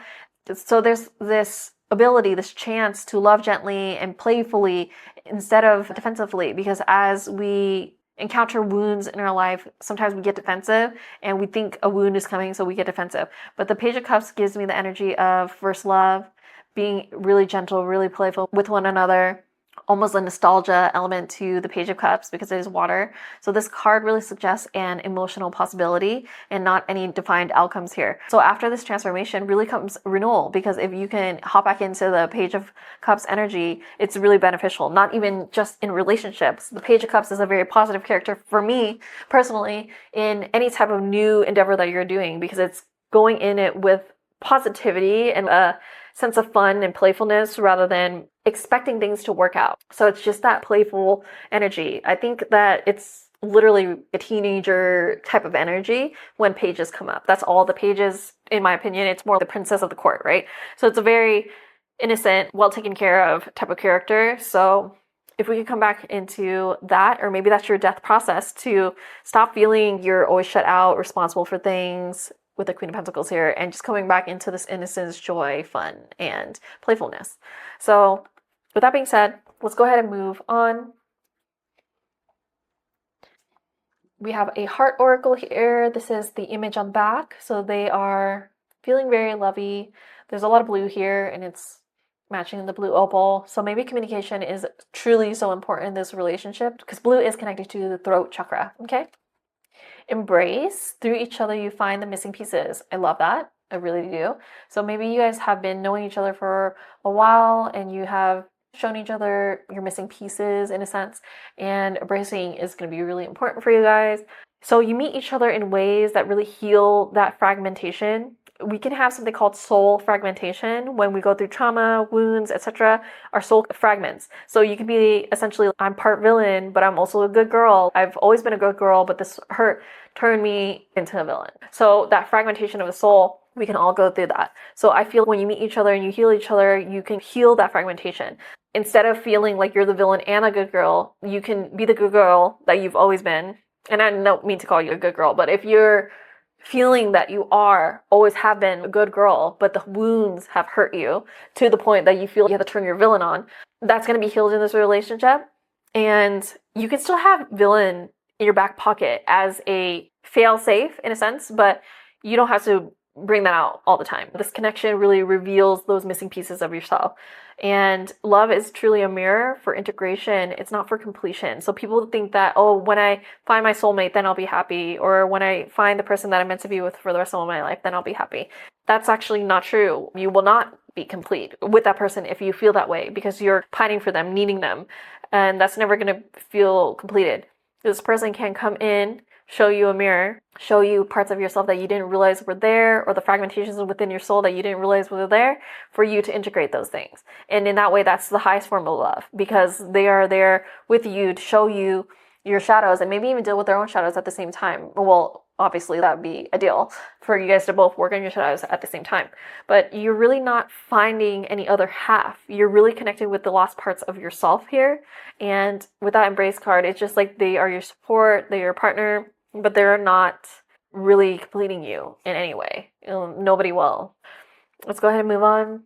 Speaker 1: So there's this ability, this chance to love gently and playfully instead of defensively, because as we encounter wounds in our life, sometimes we get defensive and we think a wound is coming, so we get defensive. But the Page of Cups gives me the energy of first love, being really gentle, really playful with one another, almost a nostalgia element to the Page of Cups because it is water. So this card really suggests an emotional possibility and not any defined outcomes here. So after this transformation really comes renewal, because if you can hop back into the Page of Cups energy, it's really beneficial, not even just in relationships. The Page of Cups is a very positive character for me personally in any type of new endeavor that you're doing, because it's going in it with positivity and a sense of fun and playfulness rather than expecting things to work out. So it's just that playful energy. I think that it's literally a teenager type of energy when pages come up. That's all the pages, in my opinion. It's more the princess of the court, right? So it's a very innocent, well taken care of type of character. So if we could come back into that, or maybe that's your death process, to stop feeling you're always shut out, responsible for things, with the Queen of Pentacles here, and just coming back into this innocence, joy, fun, and playfulness. So with that being said, let's go ahead and move on. We have a heart oracle here. This is the image on the back. So they are feeling very lovey. There's a lot of blue here, and it's matching the blue opal. So maybe communication is truly so important in this relationship, because blue is connected to the throat chakra, okay? Embrace. Through each other you find the missing pieces. I love that. I really do. So maybe you guys have been knowing each other for a while and you have shown each other your missing pieces in a sense, and embracing is going to be really important for you guys. So you meet each other in ways that really heal that fragmentation. We can have something called soul fragmentation when we go through trauma, wounds, etc. Our soul fragments. So you can be essentially, I'm part villain, but I'm also a good girl. I've always been a good girl, but this hurt turned me into a villain. So that fragmentation of the soul, we can all go through that. So I feel when you meet each other and you heal each other, you can heal that fragmentation. Instead of feeling like you're the villain and a good girl, you can be the good girl that you've always been. And I don't mean to call you a good girl, but if you're feeling that you always have been a good girl, but the wounds have hurt you to the point that you feel you have to turn your villain on, that's going to be healed in this relationship. And you can still have villain in your back pocket as a fail-safe in a sense, but you don't have to bring that out all the time. This connection really reveals those missing pieces of yourself. And love is truly a mirror for integration. It's not for completion. So people think that, oh, when I find my soulmate, then I'll be happy. Or when I find the person that I'm meant to be with for the rest of my life, then I'll be happy. That's actually not true. You will not be complete with that person if you feel that way, because you're pining for them, needing them, and that's never going to feel completed. This person can come in, show you a mirror, show you parts of yourself that you didn't realize were there, or the fragmentations within your soul that you didn't realize were there, for you to integrate those things. And in that way, that's the highest form of love, because they are there with you to show you your shadows and maybe even deal with their own shadows at the same time. Well, obviously that would be ideal for you guys to both work on your shadows at the same time. But you're really not finding any other half. You're really connected with the lost parts of yourself here. And with that embrace card, it's just like they are your support, they're your partner, but they're not really completing you in any way. Nobody will. Let's go ahead and move on.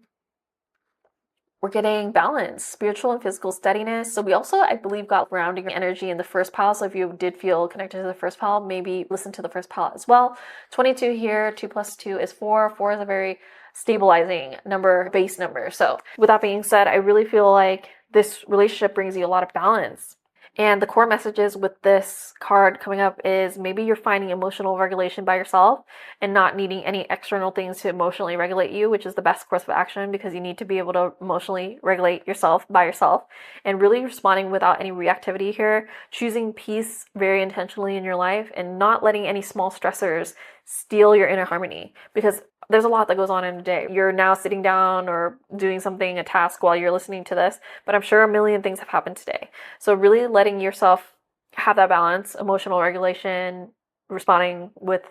Speaker 1: We're getting balance, spiritual and physical steadiness. So we also, I believe, got grounding energy in the first pile. So if you did feel connected to the first pile, maybe listen to the first pile as well. 22 here, 2 plus 2 is 4. 4 is a very stabilizing number, base number. So with that being said, I really feel like this relationship brings you a lot of balance. And the core messages with this card coming up is maybe you're finding emotional regulation by yourself and not needing any external things to emotionally regulate you, which is the best course of action, because you need to be able to emotionally regulate yourself by yourself, and really responding without any reactivity here, choosing peace very intentionally in your life and not letting any small stressors steal your inner harmony, because there's a lot that goes on in a day. You're now sitting down or doing something, a task, while you're listening to this, but I'm sure a million things have happened today. So really letting yourself have that balance, emotional regulation, responding with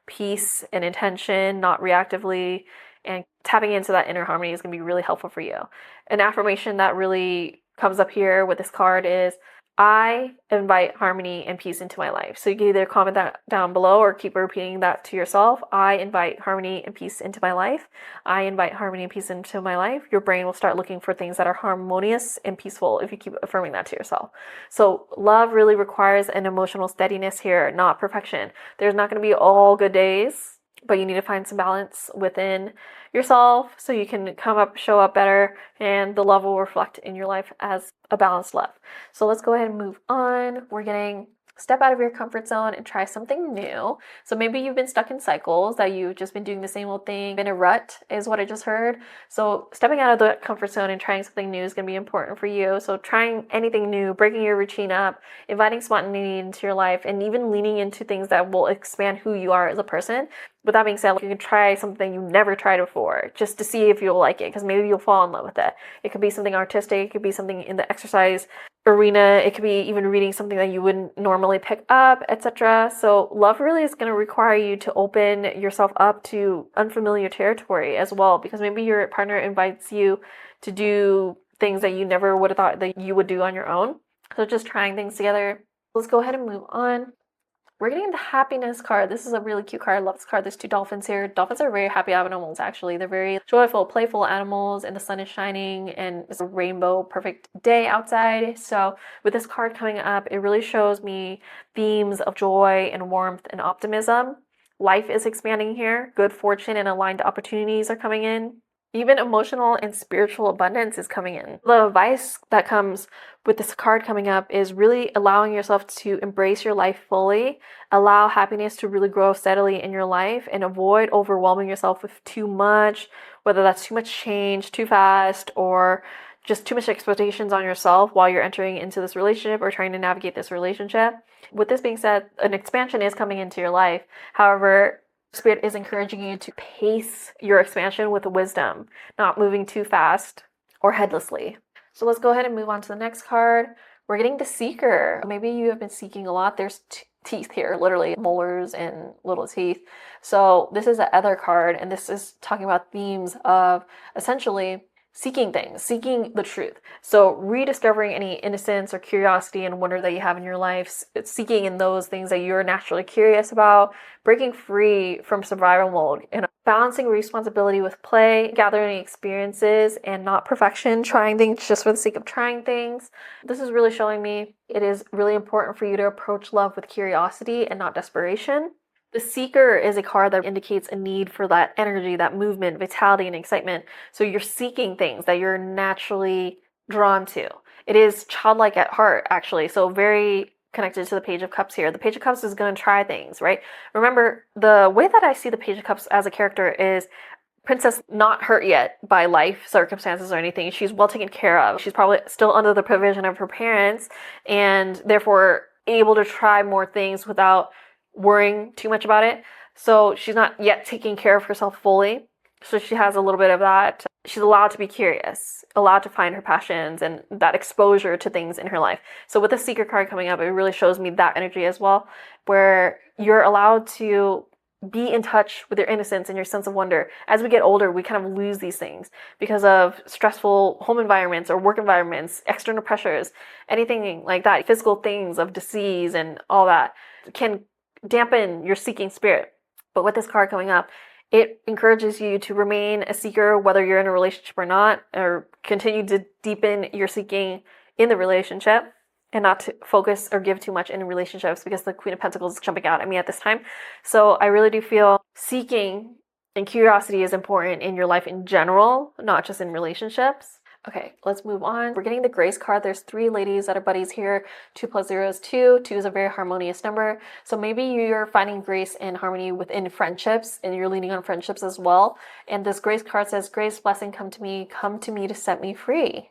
Speaker 1: peace and intention, not reactively, and tapping into that inner harmony is going to be really helpful for you. An affirmation that really comes up here with this card is, I invite harmony and peace into my life. So you can either comment that down below or keep repeating that to yourself. I invite harmony and peace into my life. I invite harmony and peace into my life. Your brain will start looking for things that are harmonious and peaceful if you keep affirming that to yourself. So love really requires an emotional steadiness here, not perfection. There's not going to be all good days, but you need to find some balance within yourself so you can show up better, and the love will reflect in your life as a balanced love. So let's go ahead and move on. We're getting step out of your comfort zone and try something new. So maybe you've been stuck in cycles that you've just been doing the same old thing, been a rut is what I just heard. So stepping out of the comfort zone and trying something new is going to be important for you. So trying anything new, breaking your routine up, inviting spontaneity into your life, and even leaning into things that will expand who you are as a person. With that being said, you can try something you never tried before just to see if you'll like it, because maybe you'll fall in love with it. It could be something artistic, it could be something in the exercise arena, it could be even reading something that you wouldn't normally pick up, etc. So love really is going to require you to open yourself up to unfamiliar territory as well, because maybe your partner invites you to do things that you never would have thought that you would do on your own. So just trying things together. Let's go ahead and move on. We're getting the happiness card. This is a really cute card. I love this card. There's 2 dolphins here. Dolphins are very happy animals, actually. They're very joyful, playful animals, and the sun is shining, and it's a rainbow perfect day outside. So with this card coming up, it really shows me themes of joy and warmth and optimism. Life is expanding here. Good fortune and aligned opportunities are coming in. Even emotional and spiritual abundance is coming in. The advice that comes with this card coming up is really allowing yourself to embrace your life fully, allow happiness to really grow steadily in your life, and avoid overwhelming yourself with too much, whether that's too much change, too fast, or just too much expectations on yourself while you're entering into this relationship or trying to navigate this relationship. With this being said, an expansion is coming into your life. However, Spirit is encouraging you to pace your expansion with wisdom, not moving too fast or headlessly. So let's go ahead and move on to the next card. We're getting the Seeker. Maybe you have been seeking a lot. There's teeth here, literally molars and little teeth. So this is the other card, and this is talking about themes of essentially seeking things, seeking the truth. So rediscovering any innocence or curiosity and wonder that you have in your life, seeking in those things that you're naturally curious about, breaking free from survival mode, and balancing responsibility with play, gathering experiences and not perfection, trying things just for the sake of trying things. This is really showing me it is really important for you to approach love with curiosity and not desperation. The Seeker is a card that indicates a need for that energy, that movement, vitality, and excitement. So you're seeking things that you're naturally drawn to. It is childlike at heart, actually. So very connected to the Page of Cups here. The Page of Cups is going to try things, right? Remember, the way that I see the Page of Cups as a character is princess, not hurt yet by life circumstances or anything. She's well taken care of. She's probably still under the provision of her parents and therefore able to try more things without worrying too much about it. So she's not yet taking care of herself fully. So she has a little bit of that. She's allowed to be curious, allowed to find her passions and that exposure to things in her life. So with the Seeker card coming up, it really shows me that energy as well, where you're allowed to be in touch with your innocence and your sense of wonder. As we get older, we kind of lose these things because of stressful home environments or work environments, external pressures, anything like that, physical things of disease and all that can dampen your seeking spirit. But with this card coming up, it encourages you to remain a seeker, whether you're in a relationship or not, or continue to deepen your seeking in the relationship and not to focus or give too much in relationships, because the Queen of Pentacles is jumping out at me at this time. So I really do feel seeking and curiosity is important in your life in general, not just in relationships. Okay, let's move on. We're getting the Grace card. There's 3 ladies that are buddies here. 2 plus 0 is 2. 2 is a very harmonious number. So maybe you're finding grace and harmony within friendships and you're leaning on friendships as well. And this Grace card says, grace, blessing, come to me to set me free.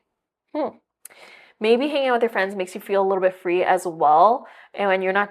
Speaker 1: Maybe hanging out with your friends makes you feel a little bit free as well. And when you're not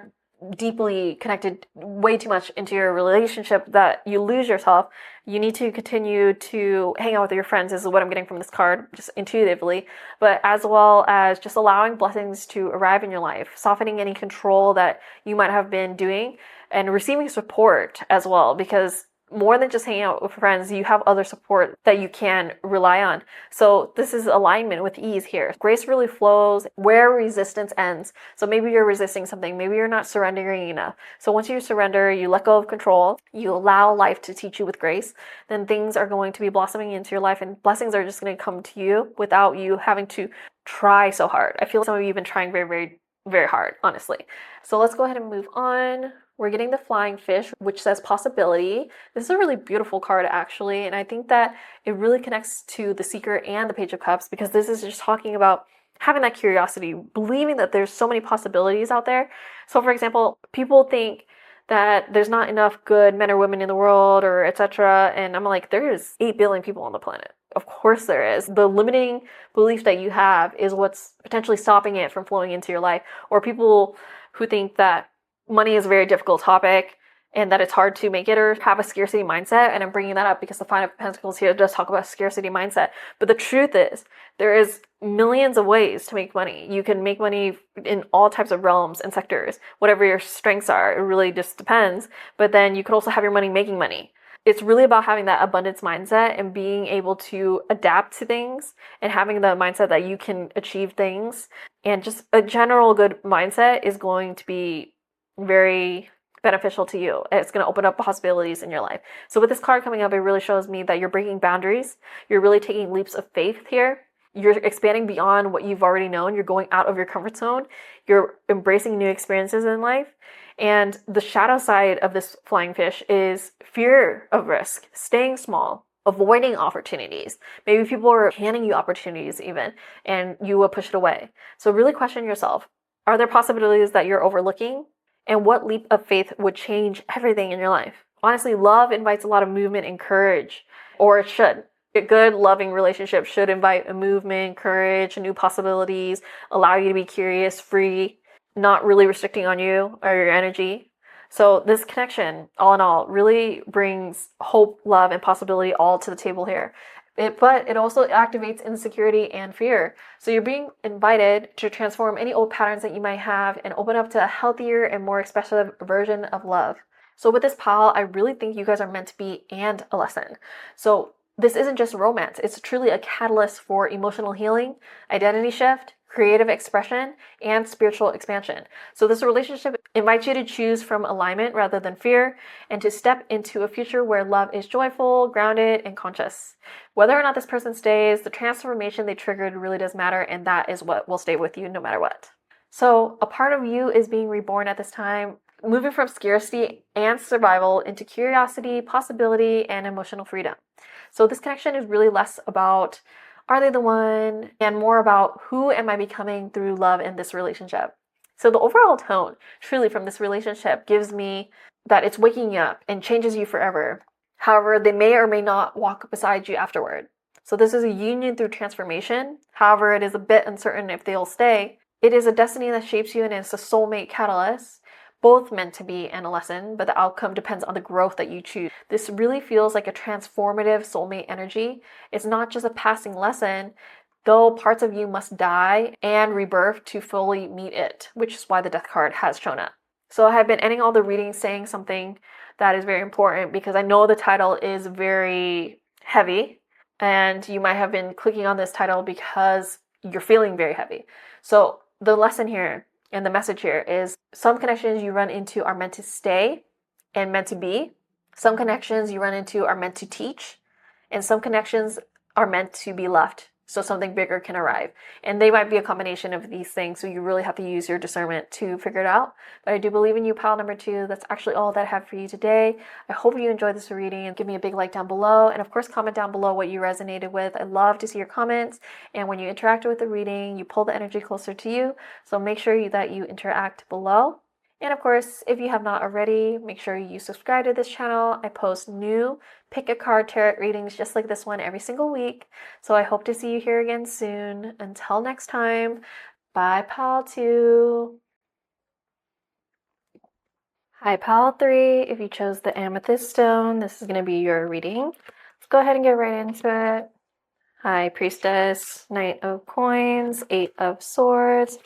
Speaker 1: deeply connected way too much into your relationship that you lose yourself, you need to continue to hang out with your friends, is what I'm getting from this card, just intuitively, but as well as just allowing blessings to arrive in your life, softening any control that you might have been doing, and receiving support as well, because more than just hanging out with friends, you have other support that you can rely on. So this is alignment with ease here. Grace really flows where resistance ends. So maybe you're resisting something, maybe you're not surrendering enough. So once you surrender, you let go of control, you allow life to teach you with grace, then things are going to be blossoming into your life and blessings are just going to come to you without you having to try so hard. I feel some of you have been trying very, very, very hard, honestly. So let's go ahead and move on. We're getting the Flying Fish, which says possibility. This is a really beautiful card, actually, and I think that it really connects to the Seeker and the Page of Cups, because this is just talking about having that curiosity, believing that there's so many possibilities out there. So, for example, people think that there's not enough good men or women in the world, or etc. And I'm like, there's 8 billion people on the planet. Of course there is. The limiting belief that you have is what's potentially stopping it from flowing into your life. Or people who think that money is a very difficult topic and that it's hard to make it, or have a scarcity mindset. And I'm bringing that up because the Five of Pentacles here does talk about scarcity mindset. But the truth is, there is millions of ways to make money. You can make money in all types of realms and sectors, whatever your strengths are. It really just depends. But then you could also have your money making money. It's really about having that abundance mindset and being able to adapt to things and having the mindset that you can achieve things. And just a general good mindset is going to be very beneficial to you. It's going to open up possibilities in your life. So with this card coming up, it really shows me that you're breaking boundaries. You're really taking leaps of faith here. You're expanding beyond what you've already known. You're going out of your comfort zone. You're embracing new experiences in life. And the shadow side of this Flying Fish is fear of risk, staying small, avoiding opportunities. Maybe people are handing you opportunities even, and you will push it away. So really question yourself. Are there possibilities that you're overlooking? And what leap of faith would change everything in your life? Honestly, love invites a lot of movement and courage, or it should. A good, loving relationship should invite a movement, courage, new possibilities, allow you to be curious, free, not really restricting on you or your energy. So this connection, all in all, really brings hope, love, and possibility all to the table here. But it also activates insecurity and fear. So you're being invited to transform any old patterns that you might have and open up to a healthier and more expressive version of love. So with this pile, I really think you guys are meant to be and a lesson. So this isn't just romance. It's truly a catalyst for emotional healing, identity shift, creative expression, and spiritual expansion. So this relationship invites you to choose from alignment rather than fear, and to step into a future where love is joyful, grounded, and conscious. Whether or not this person stays, the transformation they triggered really does matter, and that is what will stay with you no matter what. So a part of you is being reborn at this time, moving from scarcity and survival into curiosity, possibility, and emotional freedom. So this connection is really less about are they the one, and more about who am I becoming through love in this relationship. So the overall tone truly from this relationship gives me that it's waking you up and changes you forever. However, they may or may not walk beside you afterward. So this is a union through transformation. However, it is a bit uncertain if they'll stay. It is a destiny that shapes you, and it's a soulmate catalyst, both meant to be and a lesson, but the outcome depends on the growth that you choose. This really feels like a transformative soulmate energy. It's not just a passing lesson, though parts of you must die and rebirth to fully meet it, which is why the death card has shown up. So I have been ending all the readings saying something that is very important, because I know the title is very heavy, and you might have been clicking on this title because you're feeling very heavy. So the lesson here and the message here is, some connections you run into are meant to stay and meant to be. Some connections you run into are meant to teach, and some connections are meant to be left so something bigger can arrive. And they might be a combination of these things, so you really have to use your discernment to figure it out. But I do believe in you, pile number 2. That's actually all that I have for you today. I hope you enjoyed this reading, and give me a big like down below. And of course, comment down below what you resonated with. I love to see your comments. And when you interact with the reading, you pull the energy closer to you. So make sure that you interact below. And of course, if you have not already, make sure you subscribe to this channel. I post new pick a card tarot readings just like this one every single week. So I hope to see you here again soon. Until next time, bye pal 2. Hi pal 3. If you chose the Amethyst stone, this is going to be your reading. Let's go ahead and get right into it. High Priestess, Knight of Coins, 8 of Swords,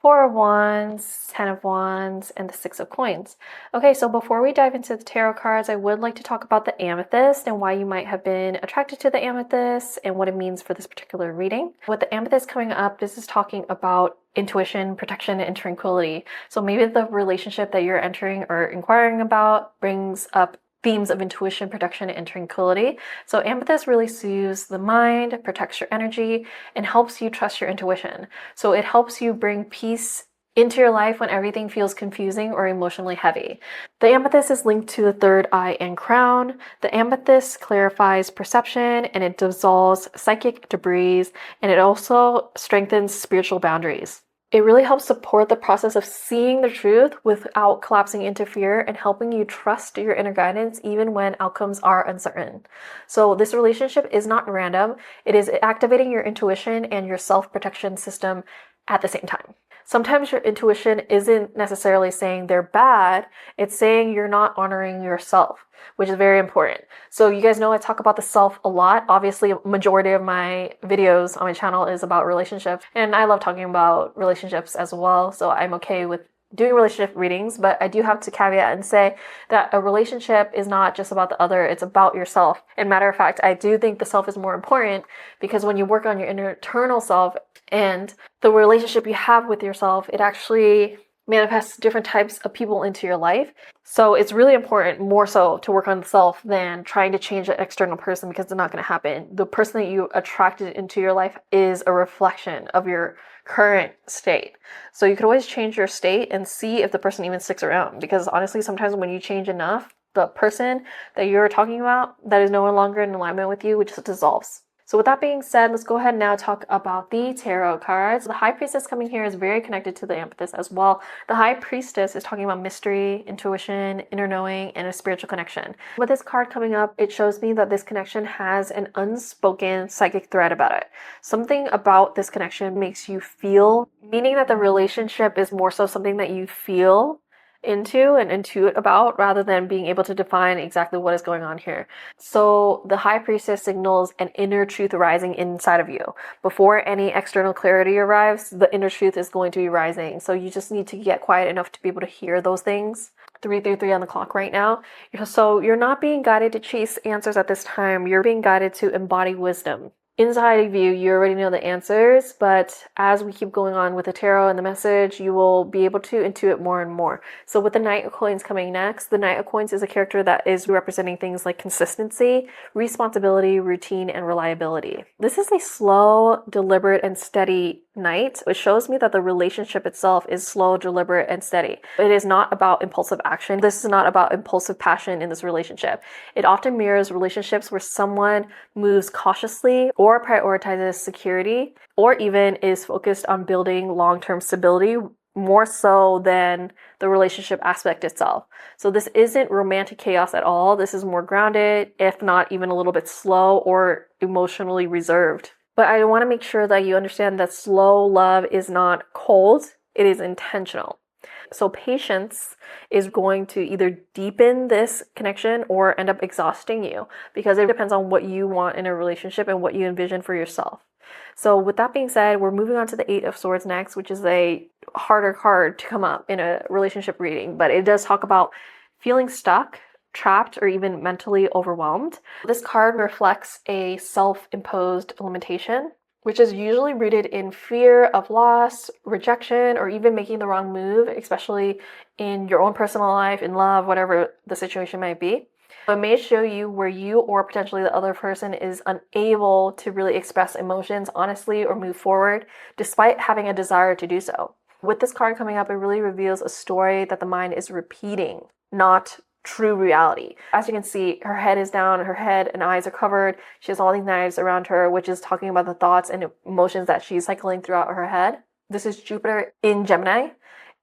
Speaker 1: 4 of Wands, 10 of Wands, and the 6 of Coins. Okay, so before we dive into the tarot cards, I would like to talk about the Amethyst and why you might have been attracted to the Amethyst and what it means for this particular reading. With the Amethyst coming up, this is talking about intuition, protection, and tranquility. So maybe the relationship that you're entering or inquiring about brings up themes of intuition, protection, and tranquility. So Amethyst really soothes the mind, protects your energy, and helps you trust your intuition. So it helps you bring peace into your life when everything feels confusing or emotionally heavy. The Amethyst is linked to the third eye and crown. The Amethyst clarifies perception, and it dissolves psychic debris, and it also strengthens spiritual boundaries. It really helps support the process of seeing the truth without collapsing into fear, and helping you trust your inner guidance even when outcomes are uncertain. So this relationship is not random. It is activating your intuition and your self-protection system at the same time. Sometimes your intuition isn't necessarily saying they're bad, it's saying you're not honoring yourself, which is very important. So you guys know I talk about the self a lot. Obviously, a majority of my videos on my channel is about relationships, and I love talking about relationships as well, so I'm okay with doing relationship readings, but I do have to caveat and say that a relationship is not just about the other, it's about yourself. And matter of fact, I do think the self is more important, because when you work on your internal self and the relationship you have with yourself, it actually manifests different types of people into your life. So it's really important, more so, to work on the self than trying to change an external person, because it's not going to happen. The person that you attracted into your life is a reflection of your current state. So you could always change your state and see if the person even sticks around, because honestly, sometimes when you change enough, the person that you're talking about that is no longer in alignment with you, it just dissolves. So with that being said, let's go ahead and now talk about the tarot cards. The High Priestess coming here is very connected to the Amethyst as well. The High Priestess is talking about mystery, intuition, inner knowing, and a spiritual connection. With this card coming up, it shows me that this connection has an unspoken psychic thread about it. Something about this connection makes you feel, meaning that the relationship is more so something that you feel into and intuit about, rather than being able to define exactly what is going on here. So the High Priestess signals an inner truth rising inside of you. Before any external clarity arrives, the inner truth is going to be rising. So you just need to get quiet enough to be able to hear those things. 3:33 on the clock right now. So you're not being guided to chase answers at this time. You're being guided to embody wisdom. Inside of you, you already know the answers, but as we keep going on with the tarot and the message, you will be able to intuit more and more. So with the Knight of Coins coming next, the Knight of Coins is a character that is representing things like consistency, responsibility, routine, and reliability. This is a slow, deliberate, and steady knight, which shows me that the relationship itself is slow, deliberate, and steady. It is not about impulsive action. This is not about impulsive passion in this relationship. It often mirrors relationships where someone moves cautiously or prioritizes security, or even is focused on building long-term stability more so than the relationship aspect itself. So this isn't romantic chaos at all. This is more grounded, if not even a little bit slow or emotionally reserved. But I want to make sure that you understand that slow love is not cold, it is intentional. So patience is going to either deepen this connection or end up exhausting you, because it depends on what you want in a relationship and what you envision for yourself. So with that being said, we're moving on to the Eight of Swords next, which is a harder card to come up in a relationship reading, but it does talk about feeling stuck, trapped, or even mentally overwhelmed. This card reflects a self-imposed limitation, which is usually rooted in fear of loss, rejection, or even making the wrong move, especially in your own personal life, in love, whatever the situation might be. It may show you where you or potentially the other person is unable to really express emotions honestly or move forward, despite having a desire to do so. With this card coming up, it really reveals a story that the mind is repeating, not true reality. As you can see, her head is down, her head and eyes are covered. She has all these knives around her, which is talking about the thoughts and emotions that she's cycling throughout her head. This is Jupiter in Gemini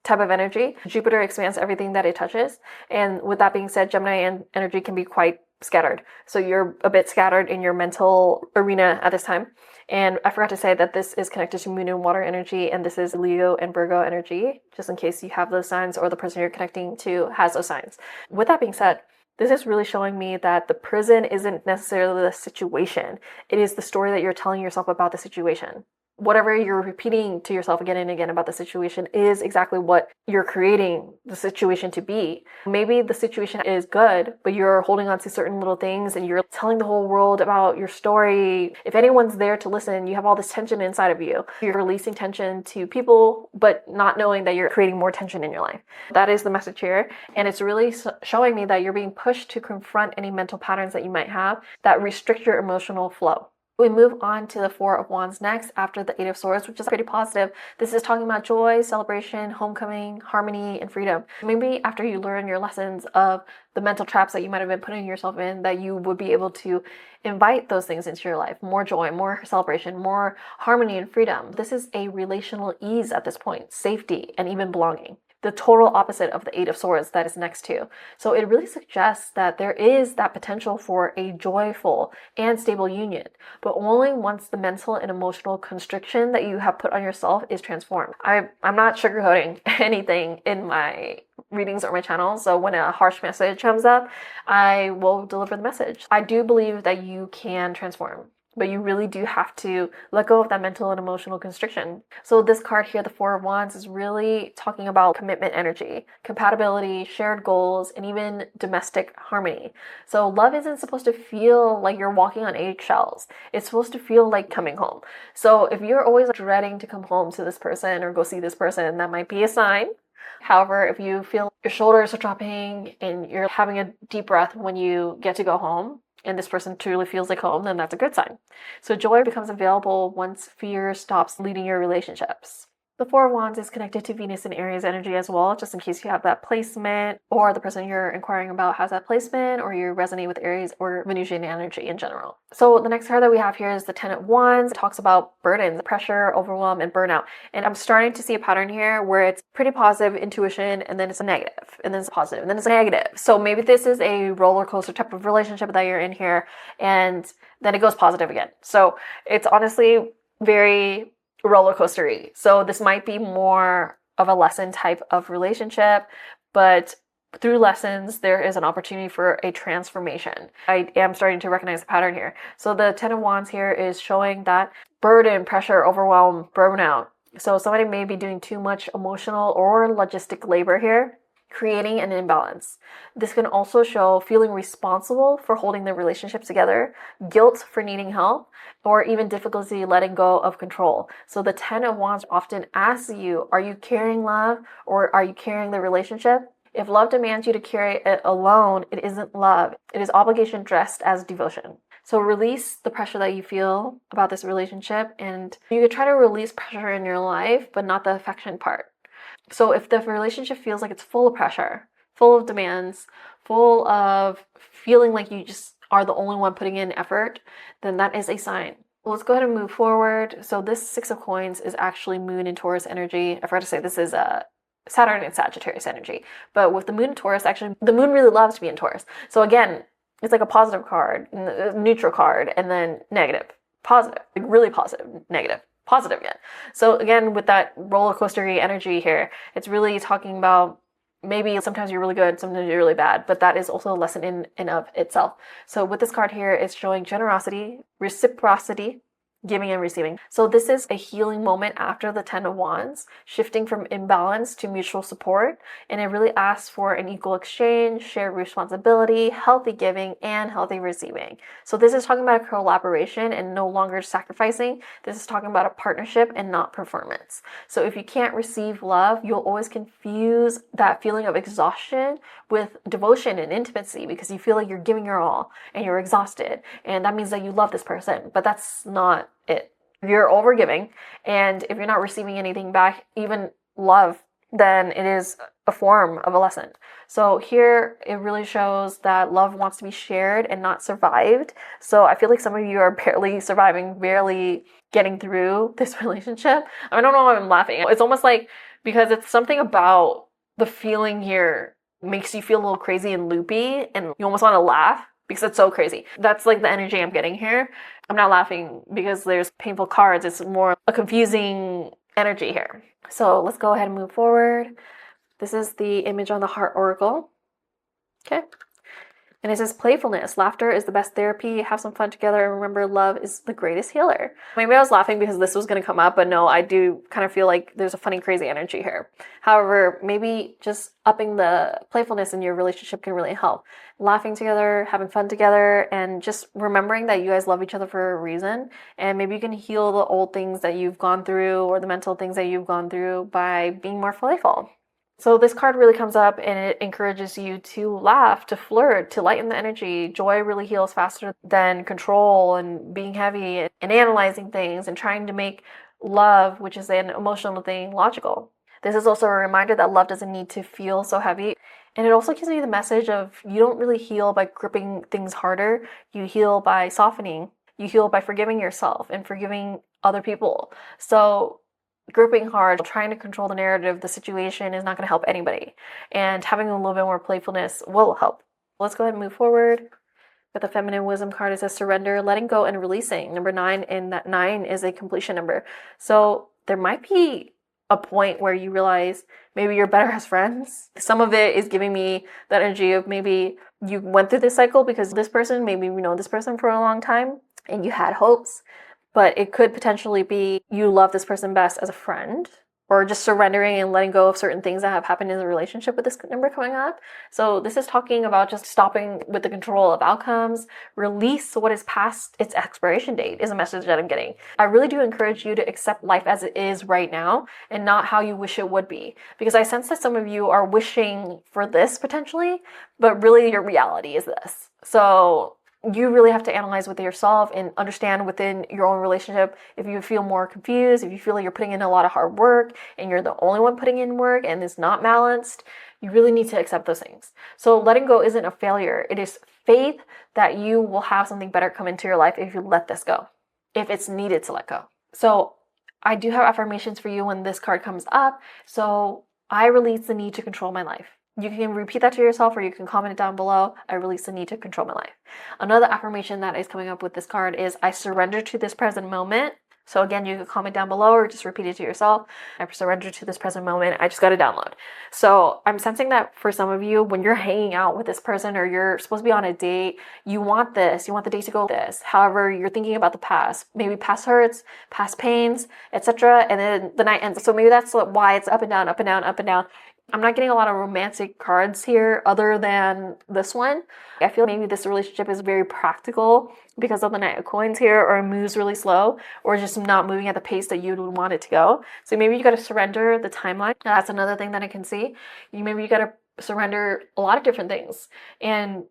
Speaker 1: type of energy. Jupiter expands everything that it touches. And with that being said, Gemini energy can be quite scattered. So you're a bit scattered in your mental arena at this time. And I forgot to say that this is connected to Moon and Water energy, and this is Leo and Virgo energy, just in case you have those signs or the person you're connecting to has those signs. With that being said, this is really showing me that the prison isn't necessarily the situation. It is the story that you're telling yourself about the situation. Whatever you're repeating to yourself again and again about the situation is exactly what you're creating the situation to be. Maybe the situation is good, but you're holding on to certain little things and you're telling the whole world about your story. If anyone's there to listen, you have all this tension inside of you. You're releasing tension to people, but not knowing that you're creating more tension in your life. That is the message here. And it's really showing me that you're being pushed to confront any mental patterns that you might have that restrict your emotional flow. We move on to the Four of Wands next after the Eight of Swords, which is pretty positive. This is talking about joy, celebration, homecoming, harmony, and freedom. Maybe after you learn your lessons of the mental traps that you might have been putting yourself in, that you would be able to invite those things into your life. More joy, more celebration, more harmony and freedom. This is a relational ease at this point, safety, and even belonging. The total opposite of the Eight of Swords that is next to. So it really suggests that there is that potential for a joyful and stable union, but only once the mental and emotional constriction that you have put on yourself is transformed. I'm not sugarcoating anything in my readings or my channel, so when a harsh message comes up, I will deliver the message. I do believe that you can transform, but you really do have to let go of that mental and emotional constriction. So this card here, the Four of Wands, is really talking about commitment energy, compatibility, shared goals, and even domestic harmony. So love isn't supposed to feel like you're walking on eggshells. It's supposed to feel like coming home. So if you're always dreading to come home to this person or go see this person, that might be a sign. However, if you feel your shoulders are dropping and you're having a deep breath when you get to go home, and this person truly feels like home, then that's a good sign. So joy becomes available once fear stops leading your relationships. The Four of Wands is connected to Venus and Aries energy as well, just in case you have that placement, or the person you're inquiring about has that placement, or you resonate with Aries or Venusian energy in general. So the next card that we have here is the Ten of Wands. It talks about burdens, pressure, overwhelm, and burnout. And I'm starting to see a pattern here where it's pretty positive intuition, and then it's a negative, and then it's positive, and then it's a negative. So maybe this is a roller coaster type of relationship that you're in here, and then it goes positive again. So it's honestly very roller coastery. So this might be more of a lesson type of relationship, but through lessons, there is an opportunity for a transformation. I am starting to recognize the pattern here. So the Ten of Wands here is showing that burden, pressure, overwhelm, burnout. So somebody may be doing too much emotional or logistic labor here, creating an imbalance. This can also show feeling responsible for holding the relationship together, guilt for needing help, or even difficulty letting go of control. So the Ten of Wands often asks you, are you carrying love or are you carrying the relationship? If love demands you to carry it alone, it isn't love. It is obligation dressed as devotion. So release the pressure that you feel about this relationship, and you could try to release pressure in your life, but not the affection part. So if the relationship feels like it's full of pressure, full of demands, full of feeling like you just are the only one putting in effort, then that is a sign. Let's go ahead and move forward. So this Six of Coins is actually Moon and Taurus energy. I forgot to say this is Saturn and Sagittarius energy. But with the Moon and Taurus, actually, the Moon really loves to be in Taurus. So again, it's like a positive card, neutral card, and then negative, positive, like really positive, negative, positive again. So again, with that roller coaster energy here, it's really talking about maybe sometimes you're really good, sometimes you're really bad, but that is also a lesson in and of itself. So with this card here, it's showing generosity, reciprocity, giving and receiving. So this is a healing moment after the Ten of Wands, shifting from imbalance to mutual support, and it really asks for an equal exchange, shared responsibility, healthy giving, and healthy receiving. So this is talking about a collaboration and no longer sacrificing. This is talking about a partnership and not performance. So if you can't receive love, you'll always confuse that feeling of exhaustion with devotion and intimacy because you feel like you're giving your all and you're exhausted, and that means that you love this person, but that's not it. You're overgiving, and if you're not receiving anything back, even love, then it is a form of a lesson. So here it really shows that love wants to be shared and not survived. So I feel like some of you are barely surviving, barely getting through this relationship. I don't know why I'm laughing. It's almost like because it's something about the feeling here makes you feel a little crazy and loopy, and you almost want to laugh because it's so crazy. That's like the energy I'm getting here. I'm not laughing because there's painful cards. It's more a confusing energy here. So let's go ahead and move forward. This is the image on the Heart Oracle. Okay. And it says playfulness. Laughter is the best therapy. Have some fun together. And remember, love is the greatest healer. Maybe I was laughing because this was going to come up, but no, I do kind of feel like there's a funny, crazy energy here. However, maybe just upping the playfulness in your relationship can really help. Laughing together, having fun together, and just remembering that you guys love each other for a reason. And maybe you can heal the old things that you've gone through or the mental things that you've gone through by being more playful. So this card really comes up and it encourages you to laugh, to flirt, to lighten the energy. Joy really heals faster than control and being heavy and analyzing things and trying to make love, which is an emotional thing, logical. This is also a reminder that love doesn't need to feel so heavy. And it also gives me the message of you don't really heal by gripping things harder. You heal by softening. You heal by forgiving yourself and forgiving other people. So gripping hard, trying to control the narrative, the situation is not going to help anybody. And having a little bit more playfulness will help. Let's go ahead and move forward. With the Feminine Wisdom card, it says surrender, letting go, and releasing. Number 9, and that 9 is a completion number. So there might be a point where you realize maybe you're better as friends. Some of it is giving me that energy of maybe you went through this cycle because this person, maybe you know this person for a long time and you had hopes. But it could potentially be you love this person best as a friend, or just surrendering and letting go of certain things that have happened in the relationship with this number coming up. So this is talking about just stopping with the control of outcomes, release what is past its expiration date is a message that I'm getting. I really do encourage you to accept life as it is right now and not how you wish it would be. Because I sense that some of you are wishing for this potentially, but really your reality is this. So you really have to analyze with yourself and understand within your own relationship if you feel more confused, if you feel like you're putting in a lot of hard work and you're the only one putting in work and it's not balanced, you really need to accept those things. So letting go isn't a failure. It is faith that you will have something better come into your life if you let this go, if it's needed to let go. So I do have affirmations for you when this card comes up. So I release the need to control my life. You can repeat that to yourself or you can comment it down below. I release the need to control my life. Another affirmation that is coming up with this card is I surrender to this present moment. So again, you can comment down below or just repeat it to yourself. I surrender to this present moment. I just got to download. So I'm sensing that for some of you, when you're hanging out with this person or you're supposed to be on a date, you want this, you want the date to go this. However, you're thinking about the past, maybe past hurts, past pains, etc. And then the night ends. So maybe that's why it's up and down, up and down, up and down. I'm not getting a lot of romantic cards here other than this one. I feel maybe this relationship is very practical because of the Knight of Coins here, or it moves really slow, or just not moving at the pace that you would want it to go. So maybe you got to surrender the timeline. That's another thing that I can see. Maybe you got to surrender a lot of different things, and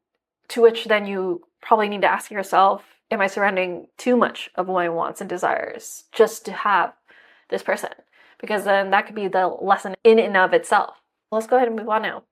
Speaker 1: to which then you probably need to ask yourself, am I surrendering too much of my wants and desires just to have this person? Because then that could be the lesson in and of itself. Let's go ahead and move on now.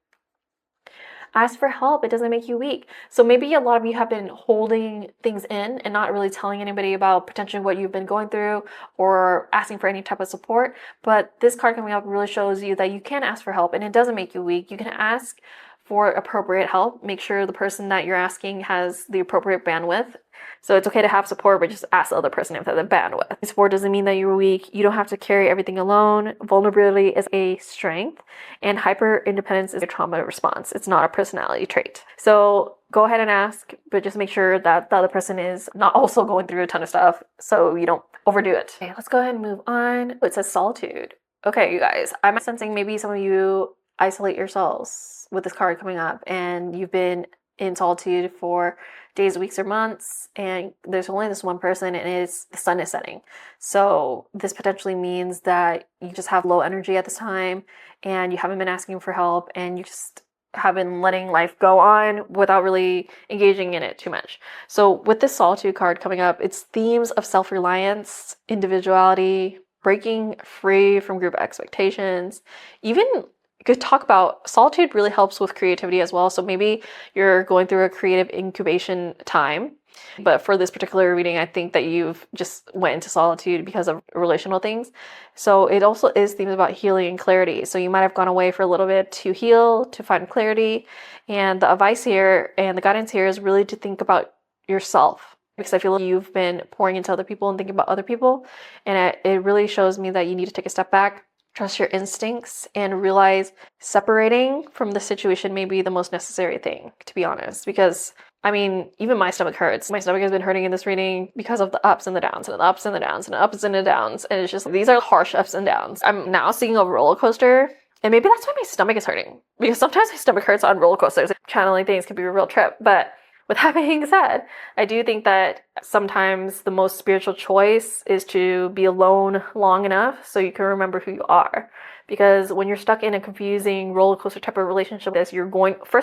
Speaker 1: ask for help. It doesn't make you weak. So maybe a lot of you have been holding things in and not really telling anybody about potentially what you've been going through or asking for any type of support. But this card coming up really shows you that you can ask for help and it doesn't make you weak. You can ask for appropriate help. Make sure the person that you're asking has the appropriate bandwidth. So it's okay to have support, but just ask the other person if they have the bandwidth. Support doesn't mean that you're weak. You don't have to carry everything alone. Vulnerability is a strength, and hyper independence is a trauma response. It's not a personality trait. So go ahead and ask, but just make sure that the other person is not also going through a ton of stuff so you don't overdo it. Okay, let's go ahead and move on. It says solitude. Okay, you guys, I'm sensing maybe some of you isolate yourselves with this card coming up and you've been in solitude for days, weeks, or months, and there's only this one person and the sun is setting. So this potentially means that you just have low energy at this time and you haven't been asking for help and you just have been letting life go on without really engaging in it too much. So with this solitude card coming up, it's themes of self-reliance, individuality, breaking free from group expectations. Even you could talk about solitude really helps with creativity as well. So maybe you're going through a creative incubation time. But for this particular reading, I think that you've just went into solitude because of relational things. So it also is themes about healing and clarity. So you might have gone away for a little bit to heal, to find clarity. And the advice here and the guidance here is really to think about yourself. Because I feel like you've been pouring into other people and thinking about other people. And it really shows me that you need to take a step back, trust your instincts, and realize separating from the situation may be the most necessary thing, to be honest. Because, I mean, even my stomach hurts. My stomach has been hurting in this reading because of the ups and the downs, and the ups and the downs, and the ups and the downs. And it's just, these are harsh ups and downs. I'm now seeing a roller coaster, and maybe that's why my stomach is hurting. Because sometimes my stomach hurts on roller coasters. Channeling things can be a real trip. But with that being said, I do think that sometimes the most spiritual choice is to be alone long enough so you can remember who you are. Because when you're stuck in a confusing roller coaster type of relationship, first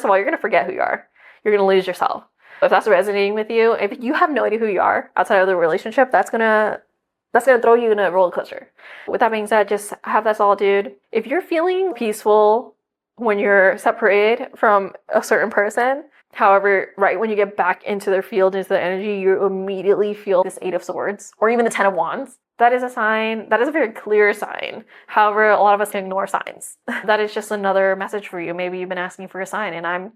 Speaker 1: of all, you're going to forget who you are. You're going to lose yourself. If that's resonating with you, if you have no idea who you are outside of the relationship, that's going to throw you in a roller coaster. With that being said, just have that solitude. If you're feeling peaceful when you're separated from a certain person, however, right when you get back into their field, into their energy, you immediately feel this 8 of Swords or even the 10 of Wands. That is a sign. That is a very clear sign. However, a lot of us can ignore signs. That is just another message for you. Maybe you've been asking for a sign and I'm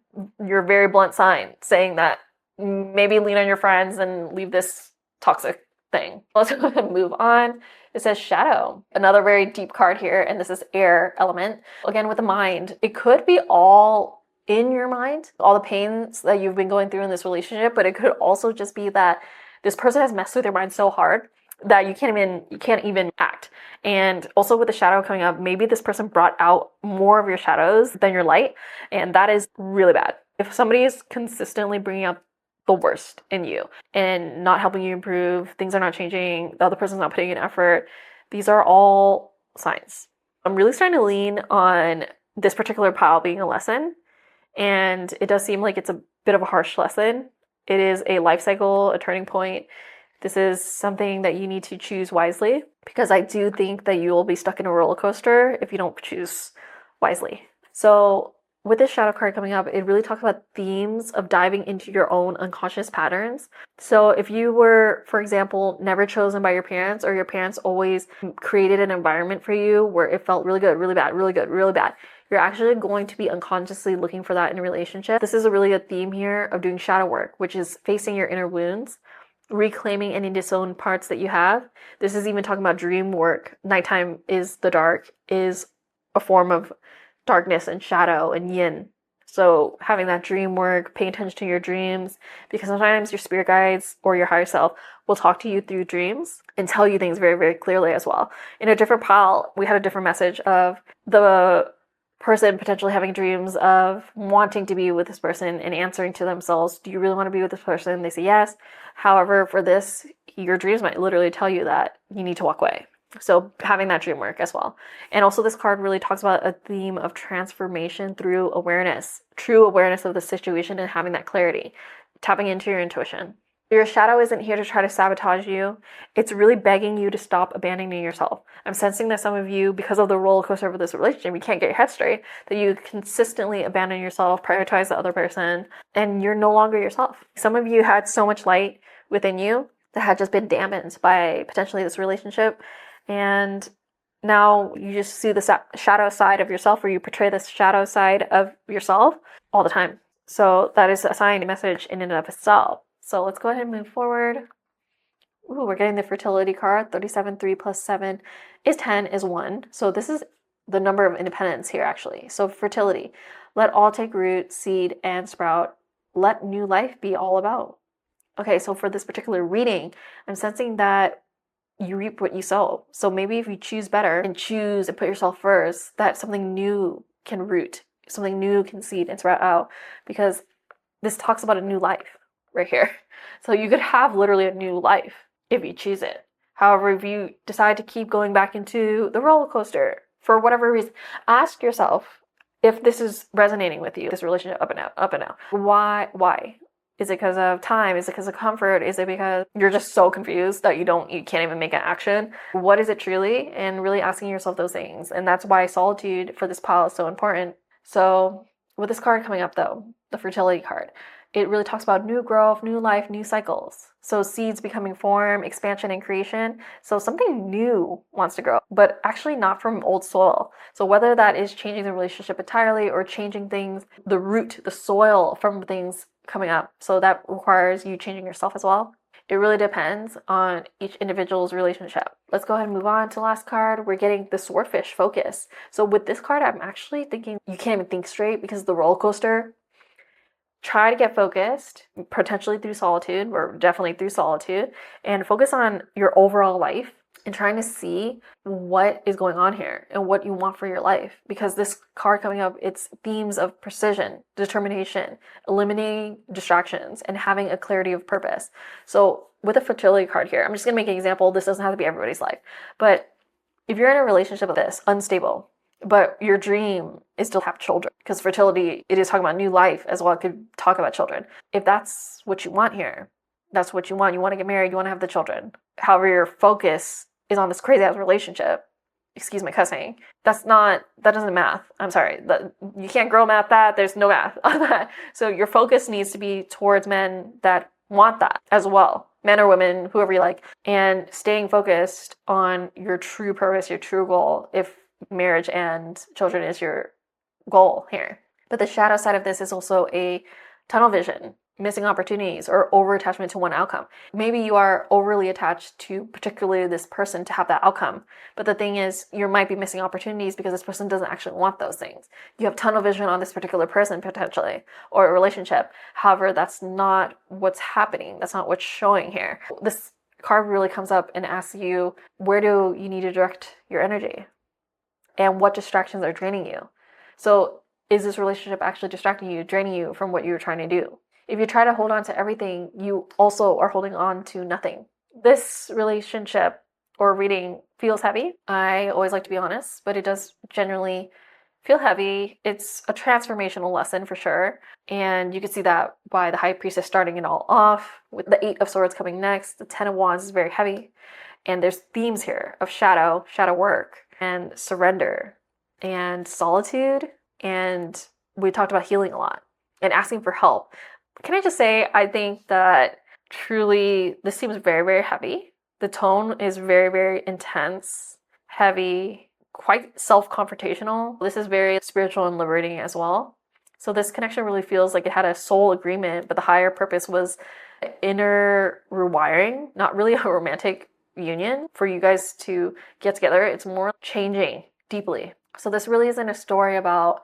Speaker 1: your very blunt sign saying that maybe lean on your friends and leave this toxic thing. Let's go ahead and move on. It says shadow, another very deep card here, and this is air element. Again, with the mind, it could be all in your mind, all the pains that you've been going through in this relationship, but it could also just be that this person has messed with your mind so hard that you can't even act. And also with the shadow coming up, maybe this person brought out more of your shadows than your light, and that is really bad. If somebody is consistently bringing up the worst in you and not helping you improve, things are not changing, the other person's not putting in effort, these are all signs. I'm really starting to lean on this particular pile being a lesson. And it does seem like it's a bit of a harsh lesson. It is a life cycle, a turning point. This is something that you need to choose wisely, because I do think that you will be stuck in a roller coaster if you don't choose wisely. So with this shadow card coming up, it really talks about themes of diving into your own unconscious patterns. So if you were, for example, never chosen by your parents, or your parents always created an environment for you where it felt really good, really bad, really good, really bad, you're actually going to be unconsciously looking for that in a relationship. This is a really good theme here of doing shadow work, which is facing your inner wounds, reclaiming any disowned parts that you have. This is even talking about dream work. Nighttime is the dark, is a form of darkness and shadow and yin. So having that dream work, pay attention to your dreams, because sometimes your spirit guides or your higher self will talk to you through dreams and tell you things very, very clearly as well. In a different pile, we had a different message of the person potentially having dreams of wanting to be with this person and answering to themselves, do you really want to be with this person? They say yes. However, for this, your dreams might literally tell you that you need to walk away. So having that dream work as well. And also this card really talks about a theme of transformation through awareness, true awareness of the situation and having that clarity, tapping into your intuition. Your shadow isn't here to try to sabotage you. It's really begging you to stop abandoning yourself. I'm sensing that some of you, because of the roller coaster of this relationship, you can't get your head straight, that you consistently abandon yourself, prioritize the other person, and you're no longer yourself. Some of you had so much light within you that had just been dampened by potentially this relationship, and now you just see the shadow side of yourself, or you portray this shadow side of yourself all the time. So that is a sign, a message in and of itself. So let's go ahead and move forward. Ooh, we're getting the fertility card. 37, 3 plus 7 is 10, is 1. So this is the number of independence here, actually. So fertility. Let all take root, seed, and sprout. Let new life be all about. Okay, so for this particular reading, I'm sensing that you reap what you sow. So maybe if you choose better and choose and put yourself first, that something new can root, something new can seed and sprout out, because this talks about a new life right here. So you could have literally a new life if you choose it. However, if you decide to keep going back into the roller coaster for whatever reason, ask yourself if this is resonating with you, this relationship up and out, up and out. Why? Is it because of time? Is it because of comfort? Is it because you're just so confused that you can't even make an action? What is it truly? And really asking yourself those things. And that's why solitude for this pile is so important. So with this card coming up though, the fertility card, it really talks about new growth, new life, new cycles. So seeds becoming form, expansion and creation. So something new wants to grow, but actually not from old soil. So whether that is changing the relationship entirely or changing things, the root, the soil from things coming up. So that requires you changing yourself as well. It really depends on each individual's relationship. Let's go ahead and move on to the last card. We're getting the swordfish focus. So with this card, I'm actually thinking you can't even think straight because of the roller coaster. Try to get focused, potentially through solitude, or definitely through solitude, and focus on your overall life and trying to see what is going on here and what you want for your life. Because this card coming up, it's themes of precision, determination, eliminating distractions, and having a clarity of purpose. So with a fertility card here, I'm just gonna make an example. This doesn't have to be everybody's life, but if you're in a relationship with this, unstable, but your dream is to have children, because fertility, it is talking about new life as well. It could talk about children. If that's what you want here, that's what you want. You want to get married, you want to have the children. However, your focus is on this crazy ass relationship. Excuse my cussing. That doesn't math. I'm sorry. You can't girl math that. There's no math on that. So your focus needs to be towards men that want that as well. Men or women, whoever you like, and staying focused on your true purpose, your true goal, if marriage and children is your goal here. But the shadow side of this is also a tunnel vision, missing opportunities, or over attachment to one outcome. Maybe you are overly attached to particularly this person to have that outcome. But the thing is, you might be missing opportunities because this person doesn't actually want those things. You have tunnel vision on this particular person potentially, or a relationship. However, that's not what's happening. That's not what's showing here. This card really comes up and asks you, where do you need to direct your energy? And what distractions are draining you? So is this relationship actually distracting you, draining you from what you're trying to do? If you try to hold on to everything, you also are holding on to nothing. This relationship or reading feels heavy. I always like to be honest, but it does generally feel heavy. It's a transformational lesson for sure. And you can see that by the High Priestess starting it all off, with the 8 of Swords coming next. The 10 of Wands is very heavy. And there's themes here of shadow work, and surrender, and solitude. And we talked about healing a lot and asking for help. Can I just say, I think that truly this seems very, very heavy. The tone is very, very intense, heavy, quite self-confrontational. This is very spiritual and liberating as well. So this connection really feels like it had a soul agreement, but the higher purpose was inner rewiring, not really a romantic union for you guys to get together. It's more changing deeply. So this really isn't a story about,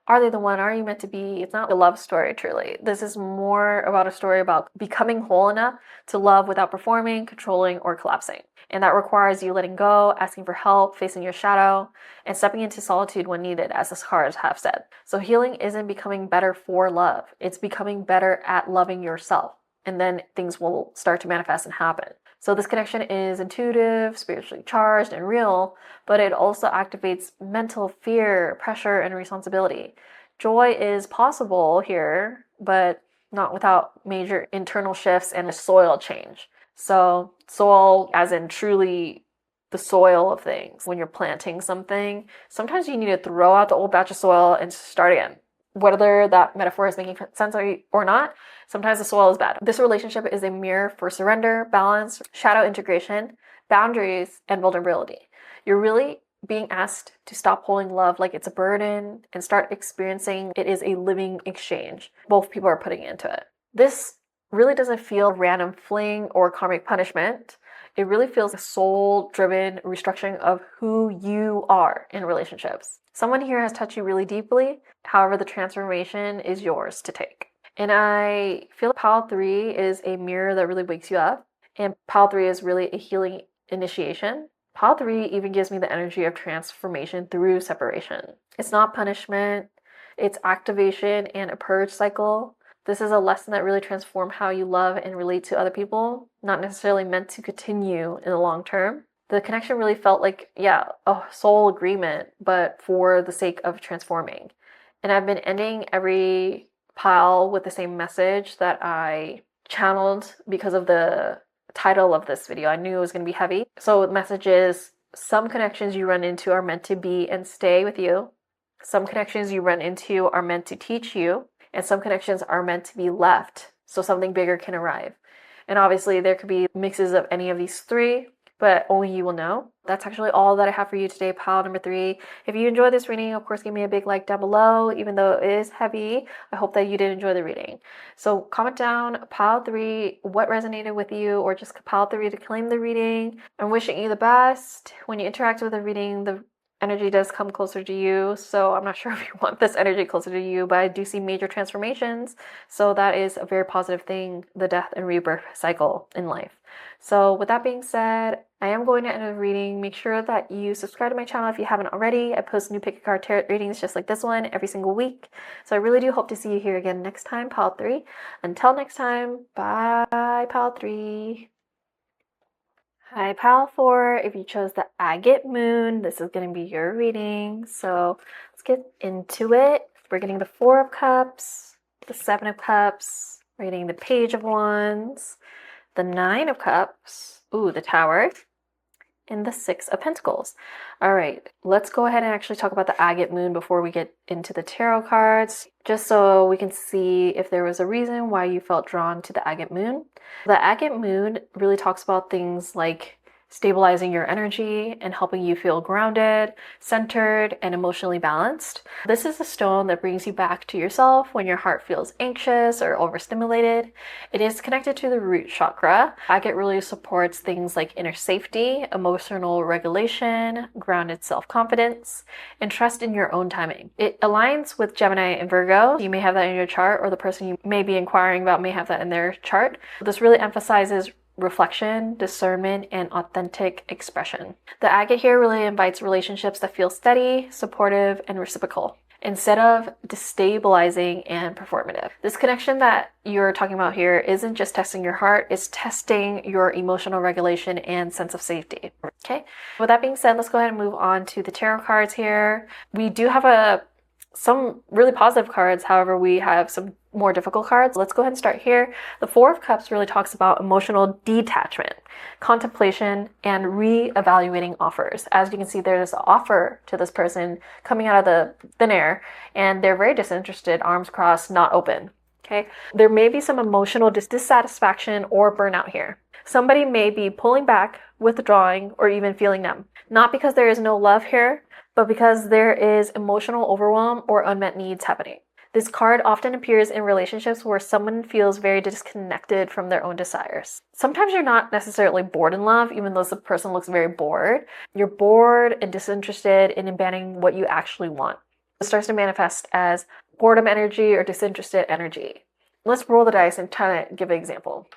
Speaker 1: are they the one? Are you meant to be? It's not a love story, truly. This is more about a story about becoming whole enough to love without performing, controlling, or collapsing. And that requires you letting go, asking for help, facing your shadow, and stepping into solitude when needed, as the cards have said. So healing isn't becoming better for love. It's becoming better at loving yourself. And then things will start to manifest and happen. So this connection is intuitive, spiritually charged, and real, but it also activates mental fear, pressure, and responsibility. Joy is possible here, but not without major internal shifts and a soil change. So soil as in truly the soil of things. When you're planting something, sometimes you need to throw out the old batch of soil and start again. Whether that metaphor is making sense or not, sometimes the soil is bad. This relationship is a mirror for surrender, balance, shadow integration, boundaries, and vulnerability. You're really being asked to stop holding love like it's a burden and start experiencing it is a living exchange. Both people are putting into it. This really doesn't feel random fling or karmic punishment. It really feels a soul-driven restructuring of who you are in relationships. Someone here has touched you really deeply. However, the transformation is yours to take. And I feel Pile 3 is a mirror that really wakes you up. And Pile 3 is really a healing initiation. Pile 3 even gives me the energy of transformation through separation. It's not punishment. It's activation and a purge cycle. This is a lesson that really transforms how you love and relate to other people, not necessarily meant to continue in the long term. The connection really felt like, a soul agreement, but for the sake of transforming. And I've been ending every pile with the same message that I channeled because of the title of this video. I knew it was going to be heavy. So the message is, some connections you run into are meant to be and stay with you. Some connections you run into are meant to teach you. And some connections are meant to be left so something bigger can arrive. And obviously there could be mixes of any of these three, but only you will know. That's actually all that I have for you today, pile number 3. If you enjoyed this reading, of course, give me a big like down below. Even though it is heavy, I hope that you did enjoy the reading. So comment down pile 3 what resonated with you, or just pile 3 to claim the reading. I'm wishing you the best. When you interact with the reading, the energy does come closer to you, so I'm not sure if you want this energy closer to you, but I do see major transformations, so that is a very positive thing, the death and rebirth cycle in life. So with that being said, I am going to end the reading. Make sure that you subscribe to my channel if you haven't already. I post new pick a card tarot readings just like this one every single week, so I really do hope to see you here again next time, pile 3. Until next time, bye, pile 3. Hi, pile 4. If you chose the Agate moon, this is going to be your reading. So let's get into it. We're getting the 4 of Cups, the 7 of Cups, we're getting the Page of Wands, the 9 of Cups, the Tower, and the 6 of Pentacles. All right, let's go ahead and actually talk about the Agate moon before we get into the tarot cards, just so we can see if there was a reason why you felt drawn to the Agate moon. The Agate moon really talks about things like stabilizing your energy and helping you feel grounded, centered, and emotionally balanced. This is a stone that brings you back to yourself when your heart feels anxious or overstimulated. It is connected to the root chakra. Agate really supports things like inner safety, emotional regulation, grounded self-confidence, and trust in your own timing. It aligns with Gemini and Virgo. You may have that in your chart, or the person you may be inquiring about may have that in their chart. This really emphasizes reflection, discernment, and authentic expression. The agate here really invites relationships that feel steady, supportive, and reciprocal, instead of destabilizing and performative. This connection that you're talking about here isn't just testing your heart, it's testing your emotional regulation and sense of safety. Okay, with that being said, let's go ahead and move on to the tarot cards here. We do have some really positive cards, however, we have some more difficult cards. Let's go ahead and start here. The 4 of Cups really talks about emotional detachment, contemplation, and re-evaluating offers. As you can see, there's an offer to this person coming out of the thin air, and they're very disinterested, arms crossed, not open. Okay, there may be some emotional dissatisfaction or burnout here. Somebody may be pulling back, withdrawing, or even feeling numb. Not because there is no love here, but because there is emotional overwhelm or unmet needs happening. This card often appears in relationships where someone feels very disconnected from their own desires. Sometimes you're not necessarily bored in love, even though the person looks very bored. You're bored and disinterested in abandoning what you actually want. It starts to manifest as boredom energy or disinterested energy. Let's roll the dice and try to give an example.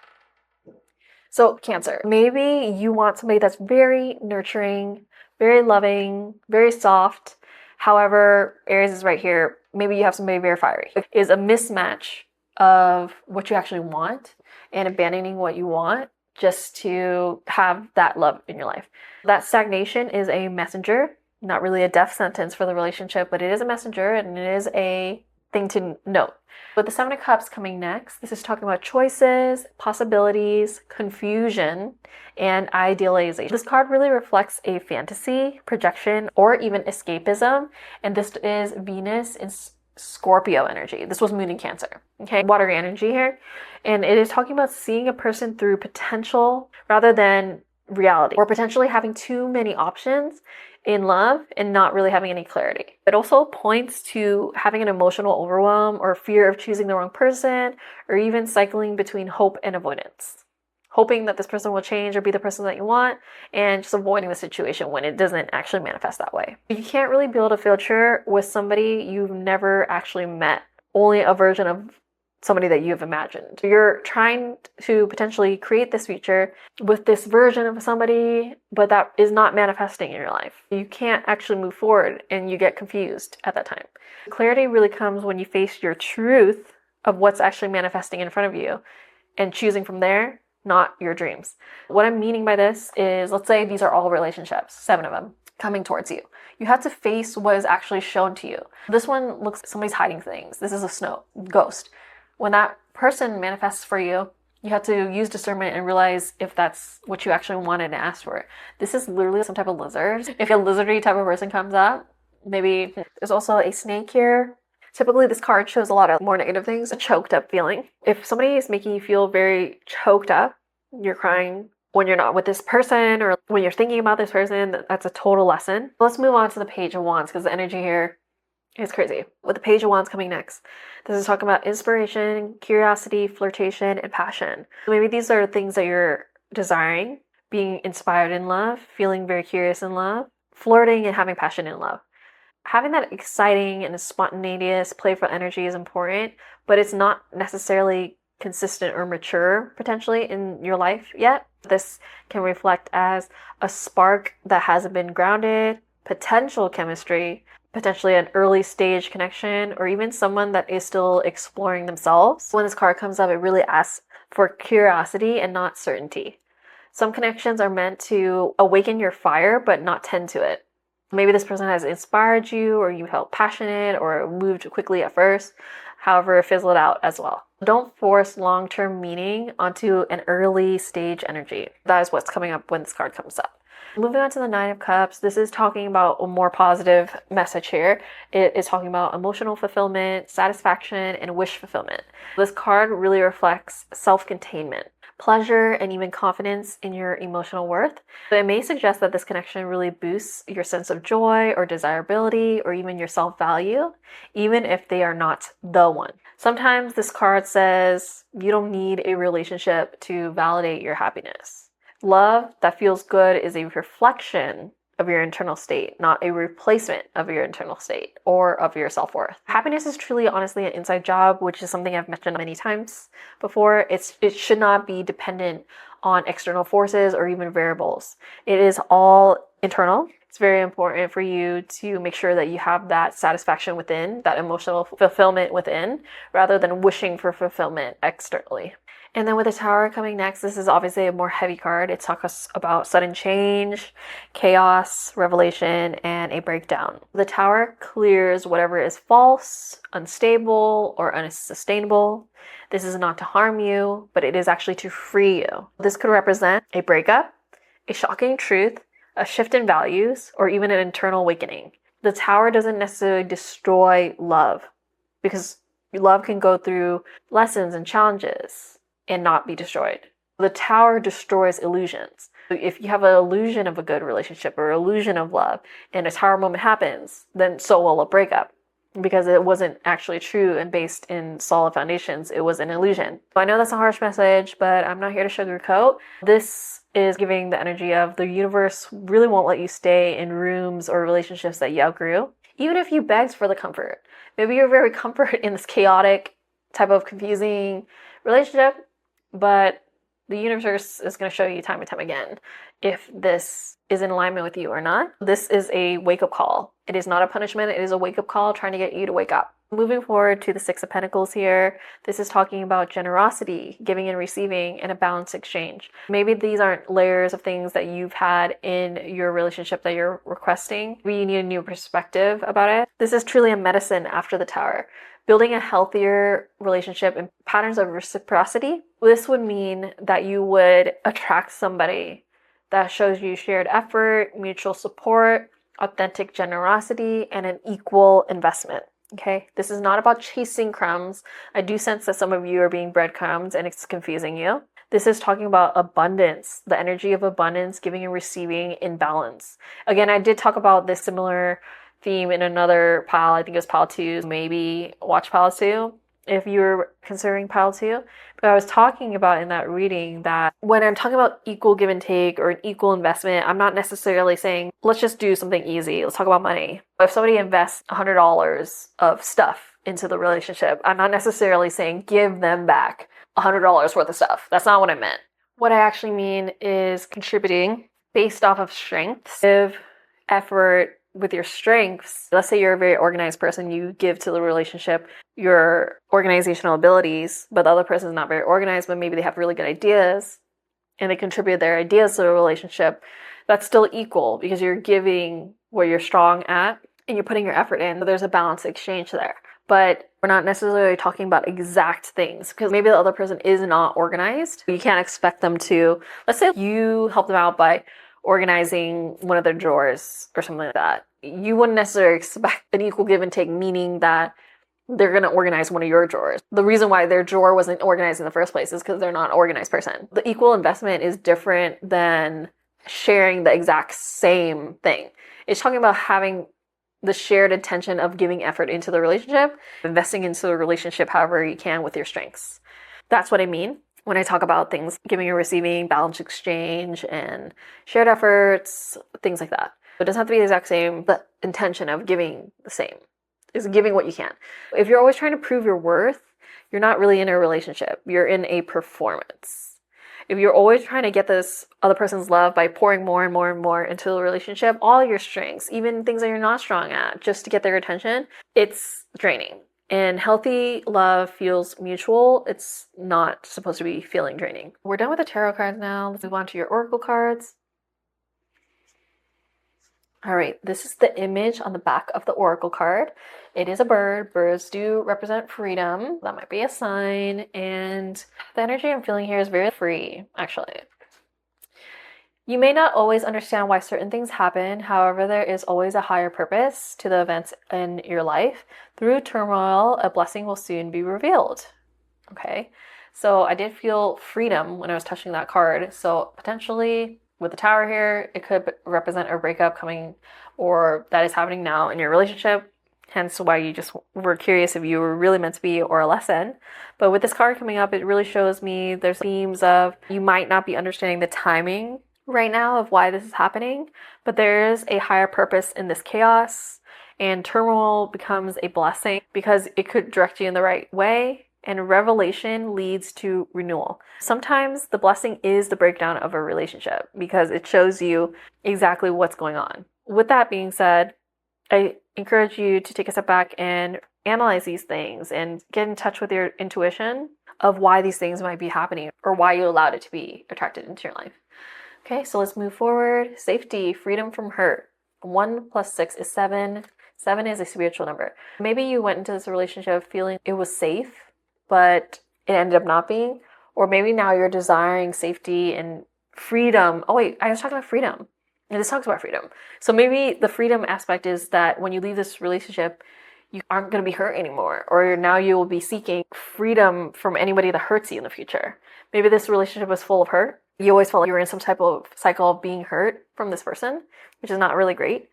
Speaker 1: So Cancer, maybe you want somebody that's very nurturing, very loving, very soft. However, Aries is right here. Maybe you have somebody very fiery. It is a mismatch of what you actually want and abandoning what you want just to have that love in your life. That stagnation is a messenger, not really a death sentence for the relationship, but it is a messenger and it is a thing to note. With the Seven of Cups coming next, this is talking about choices, possibilities, confusion, and idealization. This card really reflects a fantasy, projection, or even escapism, and this is Venus in Scorpio energy. This was Moon in Cancer, okay? Watery energy here. And it is talking about seeing a person through potential rather than reality, or potentially having too many options in love and not really having any clarity. It also points to having an emotional overwhelm or fear of choosing the wrong person, or even cycling between hope and avoidance. Hoping that this person will change or be the person that you want, and just avoiding the situation when it doesn't actually manifest that way. You can't really build a future with somebody you've never actually met, only a version of somebody that you've imagined. You're trying to potentially create this future with this version of somebody, but that is not manifesting in your life. You can't actually move forward and you get confused at that time. Clarity really comes when you face your truth of what's actually manifesting in front of you and choosing from there, not your dreams. What I'm meaning by this is, let's say these are all relationships, 7 of them, coming towards you. You have to face what is actually shown to you. This one looks like somebody's hiding things. This is a ghost. When that person manifests for you, you have to use discernment and realize if that's what you actually wanted and asked for. This is literally some type of lizard. If a lizardy type of person comes up, maybe there's also a snake here. Typically, this card shows a lot of more negative things, a choked up feeling. If somebody is making you feel very choked up, you're crying when you're not with this person or when you're thinking about this person, that's a total lesson. Let's move on to the Page of Wands because the energy here is crazy. With the Page of Wands coming next, this is talking about inspiration, curiosity, flirtation, and passion. Maybe these are things that you're desiring, being inspired in love, feeling very curious in love, flirting, and having passion in love. Having that exciting and spontaneous, playful energy is important, but it's not necessarily consistent or mature potentially in your life yet. This can reflect as a spark that hasn't been grounded, potential chemistry, potentially an early stage connection, or even someone that is still exploring themselves. When this card comes up, it really asks for curiosity and not certainty. Some connections are meant to awaken your fire, but not tend to it. Maybe this person has inspired you, or you felt passionate or moved quickly at first. However, it fizzled out as well. Don't force long-term meaning onto an early stage energy. That is what's coming up when this card comes up. Moving on to the Nine of Cups, this is talking about a more positive message here. It is talking about emotional fulfillment, satisfaction, and wish fulfillment. This card really reflects self-containment, pleasure, and even confidence in your emotional worth. So it may suggest that this connection really boosts your sense of joy or desirability or even your self-value, even if they are not the one. Sometimes this card says you don't need a relationship to validate your happiness. Love that feels good is a reflection of your internal state, not a replacement of your internal state or of your self-worth. Happiness is truly, honestly, an inside job, which is something I've mentioned many times before. It should not be dependent on external forces or even variables. It is all internal. It's very important for you to make sure that you have that satisfaction within, that emotional fulfillment within, rather than wishing for fulfillment externally. And then with the Tower coming next, this is obviously a more heavy card. It talks about sudden change, chaos, revelation, and a breakdown. The Tower clears whatever is false, unstable, or unsustainable. This is not to harm you, but it is actually to free you. This could represent a breakup, a shocking truth, a shift in values, or even an internal awakening. The Tower doesn't necessarily destroy love, because love can go through lessons and challenges and not be destroyed. The Tower destroys illusions. If you have an illusion of a good relationship or illusion of love and a Tower moment happens, then so will a breakup because it wasn't actually true and based in solid foundations. It was an illusion. I know that's a harsh message, but I'm not here to sugarcoat. This is giving the energy of the universe really won't let you stay in rooms or relationships that you outgrew, even if you begged for the comfort. Maybe you're very comfort in this chaotic type of confusing relationship, but the universe is going to show you time and time again if this is in alignment with you or not. This is a wake-up call. It is not a punishment. It is a wake-up call trying to get you to wake up. Moving forward to the Six of Pentacles here, this is talking about generosity, giving and receiving, and a balanced exchange. Maybe these aren't layers of things that you've had in your relationship that you're requesting. Maybe you need a new perspective about it. This is truly a medicine after the Tower. Building a healthier relationship and patterns of reciprocity. This would mean that you would attract somebody that shows you shared effort, mutual support, authentic generosity, and an equal investment. Okay, this is not about chasing crumbs. I do sense that some of you are being breadcrumbs and it's confusing you. This is talking about abundance, the energy of abundance, giving and receiving in balance. Again, I did talk about this similar theme in another pile. I think it was pile 2. Maybe watch pile 2 if you're considering pile 2. But I was talking about in that reading that when I'm talking about equal give and take or an equal investment, I'm not necessarily saying, let's just do something easy. Let's talk about money. If somebody invests $100 of stuff into the relationship, I'm not necessarily saying give them back $100 worth of stuff. That's not what I meant. What I actually mean is contributing based off of strengths, give effort with your strengths. Let's say you're a very organized person, you give to the relationship your organizational abilities, but the other person is not very organized, but maybe they have really good ideas and they contribute their ideas to the relationship. That's still equal because you're giving what you're strong at and you're putting your effort in. So there's a balanced exchange there. But we're not necessarily talking about exact things because maybe the other person is not organized. You can't expect them to, let's say you help them out by organizing one of their drawers or something like that. You wouldn't necessarily expect an equal give and take, meaning that they're going to organize one of your drawers. The reason why their drawer wasn't organized in the first place is because they're not an organized person. The equal investment is different than sharing the exact same thing. It's talking about having the shared intention of giving effort into the relationship, investing into the relationship however you can with your strengths. That's what I mean when I talk about things, giving and receiving, balanced exchange, and shared efforts, things like that. It doesn't have to be the exact same. The intention of giving the same is giving what you can. If you're always trying to prove your worth, you're not really in a relationship. You're in a performance. If you're always trying to get this other person's love by pouring more and more and more into the relationship, all your strengths, even things that you're not strong at, just to get their attention, it's draining. And healthy love feels mutual. It's not supposed to be feeling draining. We're done with the tarot cards now. Let's move on to your oracle cards. All right, this is the image on the back of the oracle card. It is a bird. Birds do represent freedom. That might be a sign. And the energy I'm feeling here is very free, actually. You may not always understand why certain things happen. However, there is always a higher purpose to the events in your life. Through turmoil, a blessing will soon be revealed. Okay, so I did feel freedom when I was touching that card. So potentially with the Tower here, it could represent a breakup coming or that is happening now in your relationship. Hence why you just were curious if you were really meant to be or a lesson. But with this card coming up, it really shows me there's themes of you might not be understanding the timing right now of why this is happening, but there is a higher purpose in this chaos, and turmoil becomes a blessing because it could direct you in the right way, and revelation leads to renewal. Sometimes the blessing is the breakdown of a relationship because it shows you exactly what's going on. With that being said, I encourage you to take a step back and analyze these things and get in touch with your intuition of why these things might be happening or why you allowed it to be attracted into your life. Okay, so let's move forward. Safety, freedom from hurt. 1 + 6 is 7. 7 is a spiritual number. Maybe you went into this relationship feeling it was safe, but it ended up not being. Or maybe now you're desiring safety and freedom. Oh wait, I was talking about freedom. And this talks about freedom. So maybe the freedom aspect is that when you leave this relationship, you aren't going to be hurt anymore. Or now you will be seeking freedom from anybody that hurts you in the future. Maybe this relationship was full of hurt. You always felt like you were in some type of cycle of being hurt from this person, which is not really great.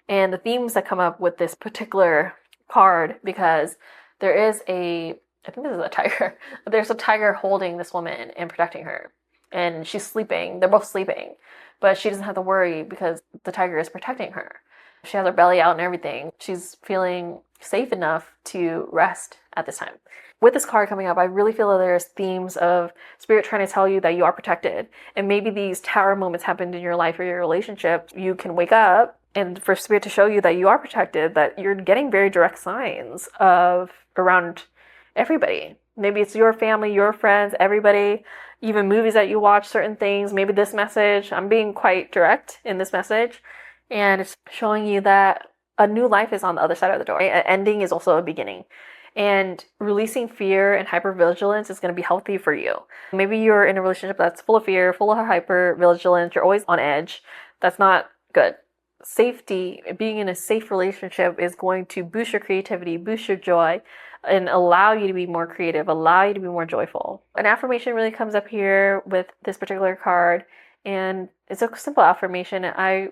Speaker 1: And the themes that come up with this particular card, because there is I think this is a tiger. There's a tiger holding this woman and protecting her. And she's sleeping. They're both sleeping. But she doesn't have to worry because the tiger is protecting her. She has her belly out and everything. She's feeling safe enough to rest at this time. With this card coming up, I really feel that there's themes of Spirit trying to tell you that you are protected. And maybe these tower moments happened in your life or your relationship. You can wake up and for Spirit to show you that you are protected, that you're getting very direct signs of around everybody. Maybe it's your family, your friends, everybody, even movies that you watch, certain things. Maybe this message, I'm being quite direct in this message. And it's showing you that a new life is on the other side of the door. An ending is also a beginning. And releasing fear and hypervigilance is going to be healthy for you. Maybe you're in a relationship that's full of fear, full of hypervigilance, you're always on edge. That's not good. Safety, being in a safe relationship is going to boost your creativity, boost your joy, and allow you to be more creative, allow you to be more joyful. An affirmation really comes up here with this particular card, and it's a simple affirmation. I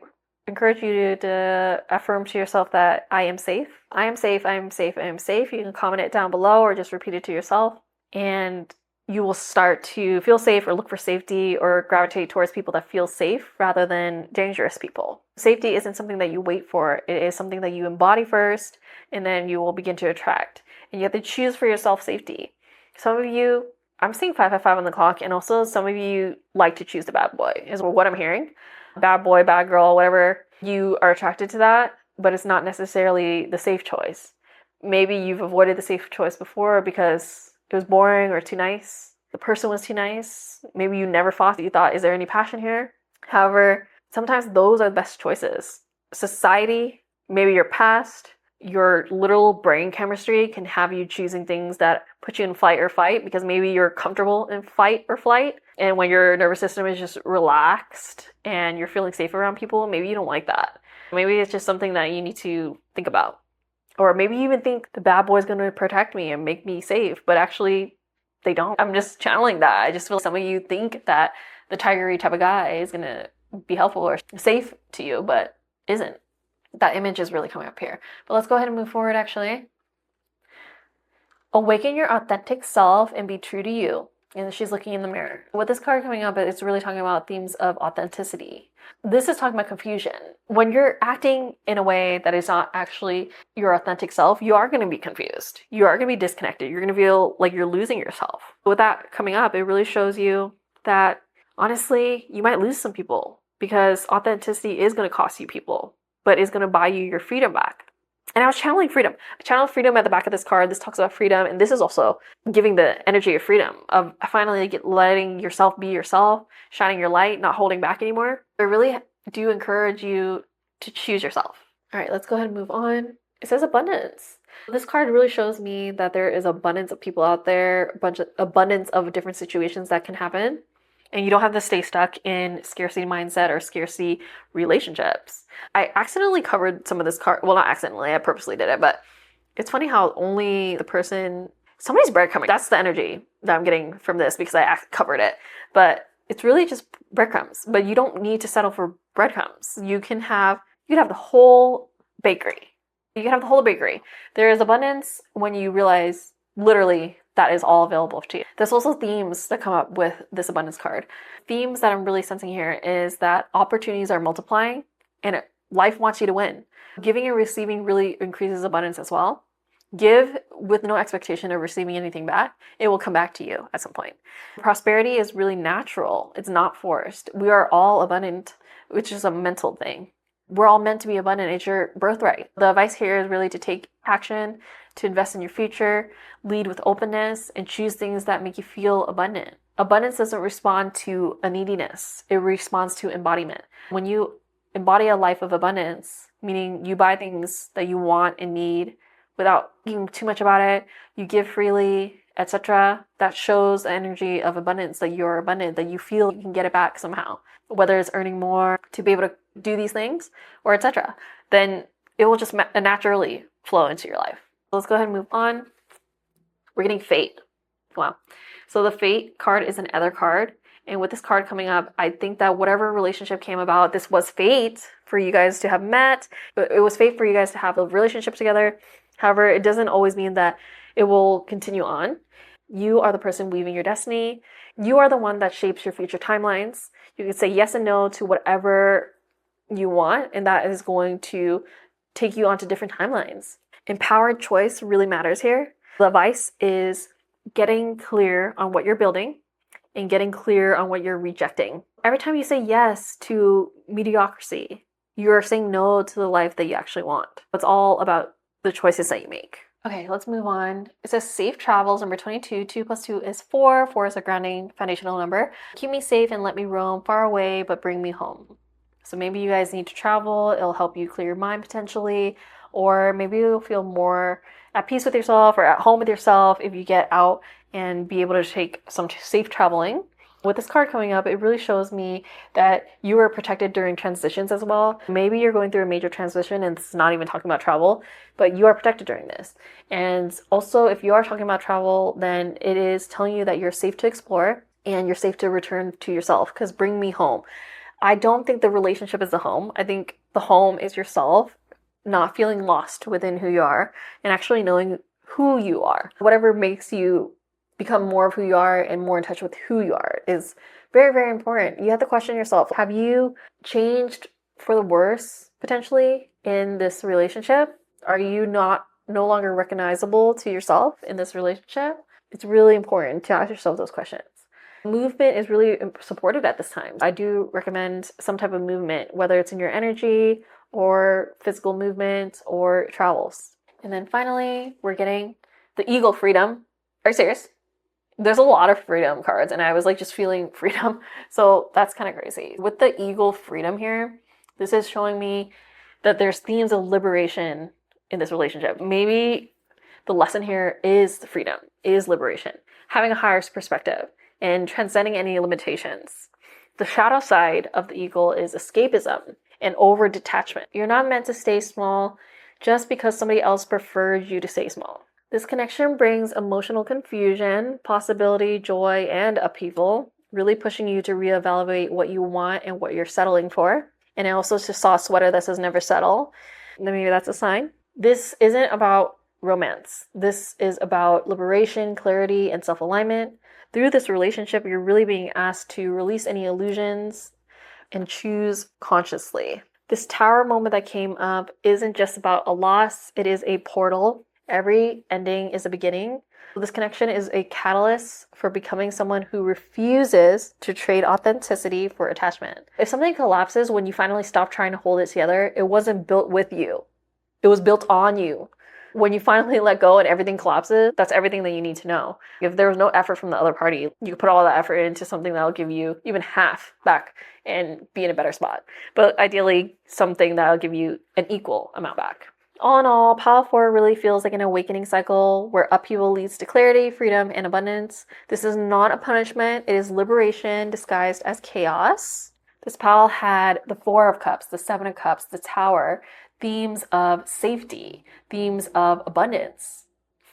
Speaker 1: encourage you to affirm to yourself that I am safe. I am safe, I am safe, I am safe. You can comment it down below or just repeat it to yourself, and you will start to feel safe or look for safety or gravitate towards people that feel safe rather than dangerous people. Safety isn't something that you wait for. It is something that you embody first, and then you will begin to attract. And you have to choose for yourself safety. Some of you, I'm seeing 555 on the clock, and also some of you like to choose the bad boy, is what I'm hearing. Bad boy, bad girl, whatever. You are attracted to that, but it's not necessarily the safe choice. Maybe you've avoided the safe choice before because it was boring or too nice. The person was too nice. Maybe you never fought. You thought, is there any passion here? However, sometimes those are the best choices. Society, maybe your past, your literal brain chemistry can have you choosing things that put you in fight or fight because maybe you're comfortable in fight or flight. And when your nervous system is just relaxed and you're feeling safe around people, maybe you don't like that. Maybe it's just something that you need to think about. Or maybe you even think the bad boy's going to protect me and make me safe, but actually they don't. I'm just channeling that. I just feel some of you think that the tigery type of guy is going to be helpful or safe to you, but isn't. That image is really coming up here. But let's go ahead and move forward actually. Awaken your authentic self and be true to you. And she's looking in the mirror. With this card coming up, it's really talking about themes of authenticity. This is talking about confusion. When you're acting in a way that is not actually your authentic self, you are going to be confused. You are going to be disconnected. You're going to feel like you're losing yourself. With that coming up, it really shows you that honestly, you might lose some people because authenticity is going to cost you people, but it's going to buy you your freedom back. And I was channeling freedom. I channeled freedom at the back of this card. This talks about freedom. And this is also giving the energy of freedom, of finally letting yourself be yourself, shining your light, not holding back anymore. I really do encourage you to choose yourself. All right, let's go ahead and move on. It says abundance. This card really shows me that there is abundance of people out there, abundance of different situations that can happen. And you don't have to stay stuck in scarcity mindset or scarcity relationships. I accidentally covered some of this card. Well, not accidentally, I purposely did it, but it's funny how only the person, somebody's breadcrumbing. That's the energy that I'm getting from this because I covered it. But it's really just breadcrumbs. But you don't need to settle for breadcrumbs. You can have the whole bakery. You can have the whole bakery. There is abundance when you realize literally that is all available to you. There's also themes that come up with this abundance card. Themes that I'm really sensing here is that opportunities are multiplying and life wants you to win. Giving and receiving really increases abundance as well. Give with no expectation of receiving anything back. It will come back to you at some point. Prosperity is really natural. It's not forced. We are all abundant, which is a mental thing. We're all meant to be abundant. It's your birthright. The advice here is really to take action, to invest in your future, lead with openness, and choose things that make you feel abundant. Abundance doesn't respond to a neediness. It responds to embodiment. When you embody a life of abundance, meaning you buy things that you want and need without thinking too much about it, you give freely, etc., that shows the energy of abundance, that you're abundant, that you feel you can get it back somehow. Whether it's earning more to be able to do these things or etc., then it will just naturally flow into your life. Let's go ahead and move on. We're getting fate. Wow. So the fate card is an other card. And with this card coming up, I think that whatever relationship came about, this was fate for you guys to have met. It was fate for you guys to have a relationship together. However, it doesn't always mean that it will continue on. You are the person weaving your destiny. You are the one that shapes your future timelines. You can say yes and no to whatever you want, and that is going to take you onto different timelines. Empowered choice really matters here. The advice is getting clear on what you're building and getting clear on what you're rejecting. Every time you say yes to mediocrity, you're saying no to the life that you actually want. It's all about the choices that you make. Okay, let's move on. It says safe travels, number 22. 2 plus 2 is 4. 4 is a grounding foundational number. Keep me safe and let me roam far away, but bring me home. So maybe you guys need to travel. It'll help you clear your mind potentially. Or maybe you'll feel more at peace with yourself or at home with yourself if you get out and be able to take some safe traveling. With this card coming up, it really shows me that you are protected during transitions as well. Maybe you're going through a major transition and it's not even talking about travel, but you are protected during this. And also, if you are talking about travel, then it is telling you that you're safe to explore and you're safe to return to yourself, because bring me home. I don't think the relationship is the home. I think the home is yourself, not feeling lost within who you are and actually knowing who you are. Whatever makes you become more of who you are and more in touch with who you are is very, very important. You have to question yourself. Have you changed for the worse potentially in this relationship? Are you no longer recognizable to yourself in this relationship? It's really important to ask yourself those questions. Movement is really supported at this time. I do recommend some type of movement, whether it's in your energy or physical movement or travels. And then finally, we're getting the Eagle Freedom. Are you serious? There's a lot of freedom cards and I was like just feeling freedom. So that's kind of crazy. With the Eagle Freedom here, this is showing me that there's themes of liberation in this relationship. Maybe the lesson here is the freedom, is liberation, having a higher perspective and transcending any limitations. The shadow side of the eagle is escapism and over detachment. You're not meant to stay small just because somebody else prefers you to stay small. This connection brings emotional confusion, possibility, joy, and upheaval, really pushing you to reevaluate what you want and what you're settling for. And I also just saw a sweater that says never settle. Maybe that's a sign. This isn't about romance. This is about liberation, clarity, and self-alignment. Through this relationship, you're really being asked to release any illusions and choose consciously. This tower moment that came up isn't just about a loss, it is a portal. Every ending is a beginning. This connection is a catalyst for becoming someone who refuses to trade authenticity for attachment. If something collapses when you finally stop trying to hold it together, it wasn't built with you. It was built on you. When you finally let go and everything collapses, that's everything that you need to know. If there was no effort from the other party, you could put all that effort into something that'll give you even half back and be in a better spot. But ideally, something that'll give you an equal amount back. All in all, Pile 4 really feels like an awakening cycle where upheaval leads to clarity, freedom, and abundance. This is not a punishment. It is liberation disguised as chaos. This pile had the 4 of Cups, the 7 of Cups, the Tower, themes of safety, themes of abundance,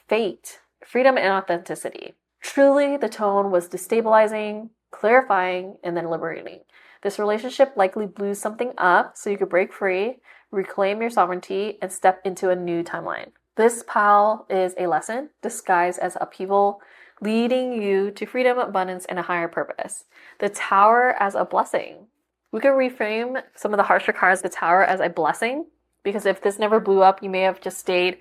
Speaker 1: fate, freedom, and authenticity. Truly, the tone was destabilizing, clarifying, and then liberating. This relationship likely blew something up so you could break free, reclaim your sovereignty, and step into a new timeline. This pile is a lesson disguised as upheaval, leading you to freedom, abundance, and a higher purpose. The Tower as a blessing. We could reframe some of the harsher cards, the Tower as a blessing, because if this never blew up, you may have just stayed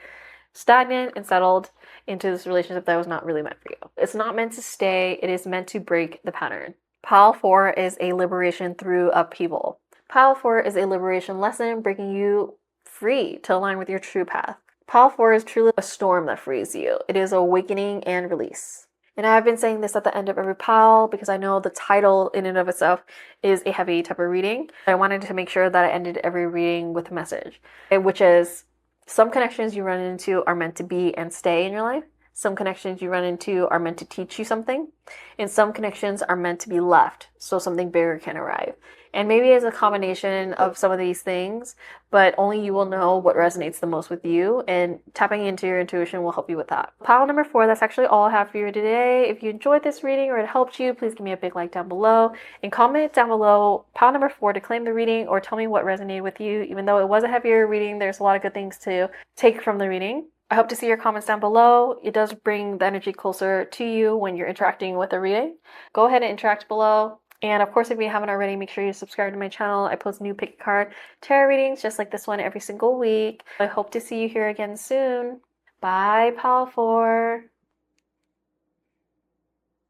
Speaker 1: stagnant and settled into this relationship that was not really meant for you. It's not meant to stay, it is meant to break the pattern. Pile 4 is a liberation through upheaval. Pile 4 is a liberation lesson, breaking you free to align with your true path. Pile 4 is truly a storm that frees you. It is awakening and release. And I've been saying this at the end of every pile because I know the title in and of itself is a heavy type of reading. I wanted to make sure that I ended every reading with a message, which is some connections you run into are meant to be and stay in your life. Some connections you run into are meant to teach you something. And some connections are meant to be left so something bigger can arrive. And maybe it's a combination of some of these things, but only you will know what resonates the most with you, and tapping into your intuition will help you with that. Pile number 4, that's actually all I have for you today. If you enjoyed this reading or it helped you, please give me a big like down below and comment down below pile number 4 to claim the reading or tell me what resonated with you. Even though it was a heavier reading, there's a lot of good things to take from the reading. I hope to see your comments down below. It does bring the energy closer to you when you're interacting with a reading. Go ahead and interact below. And of course, if you haven't already, make sure you subscribe to my channel. I post new pick a card tarot readings just like this one every single week. I hope to see you here again soon. Bye, Pal 4.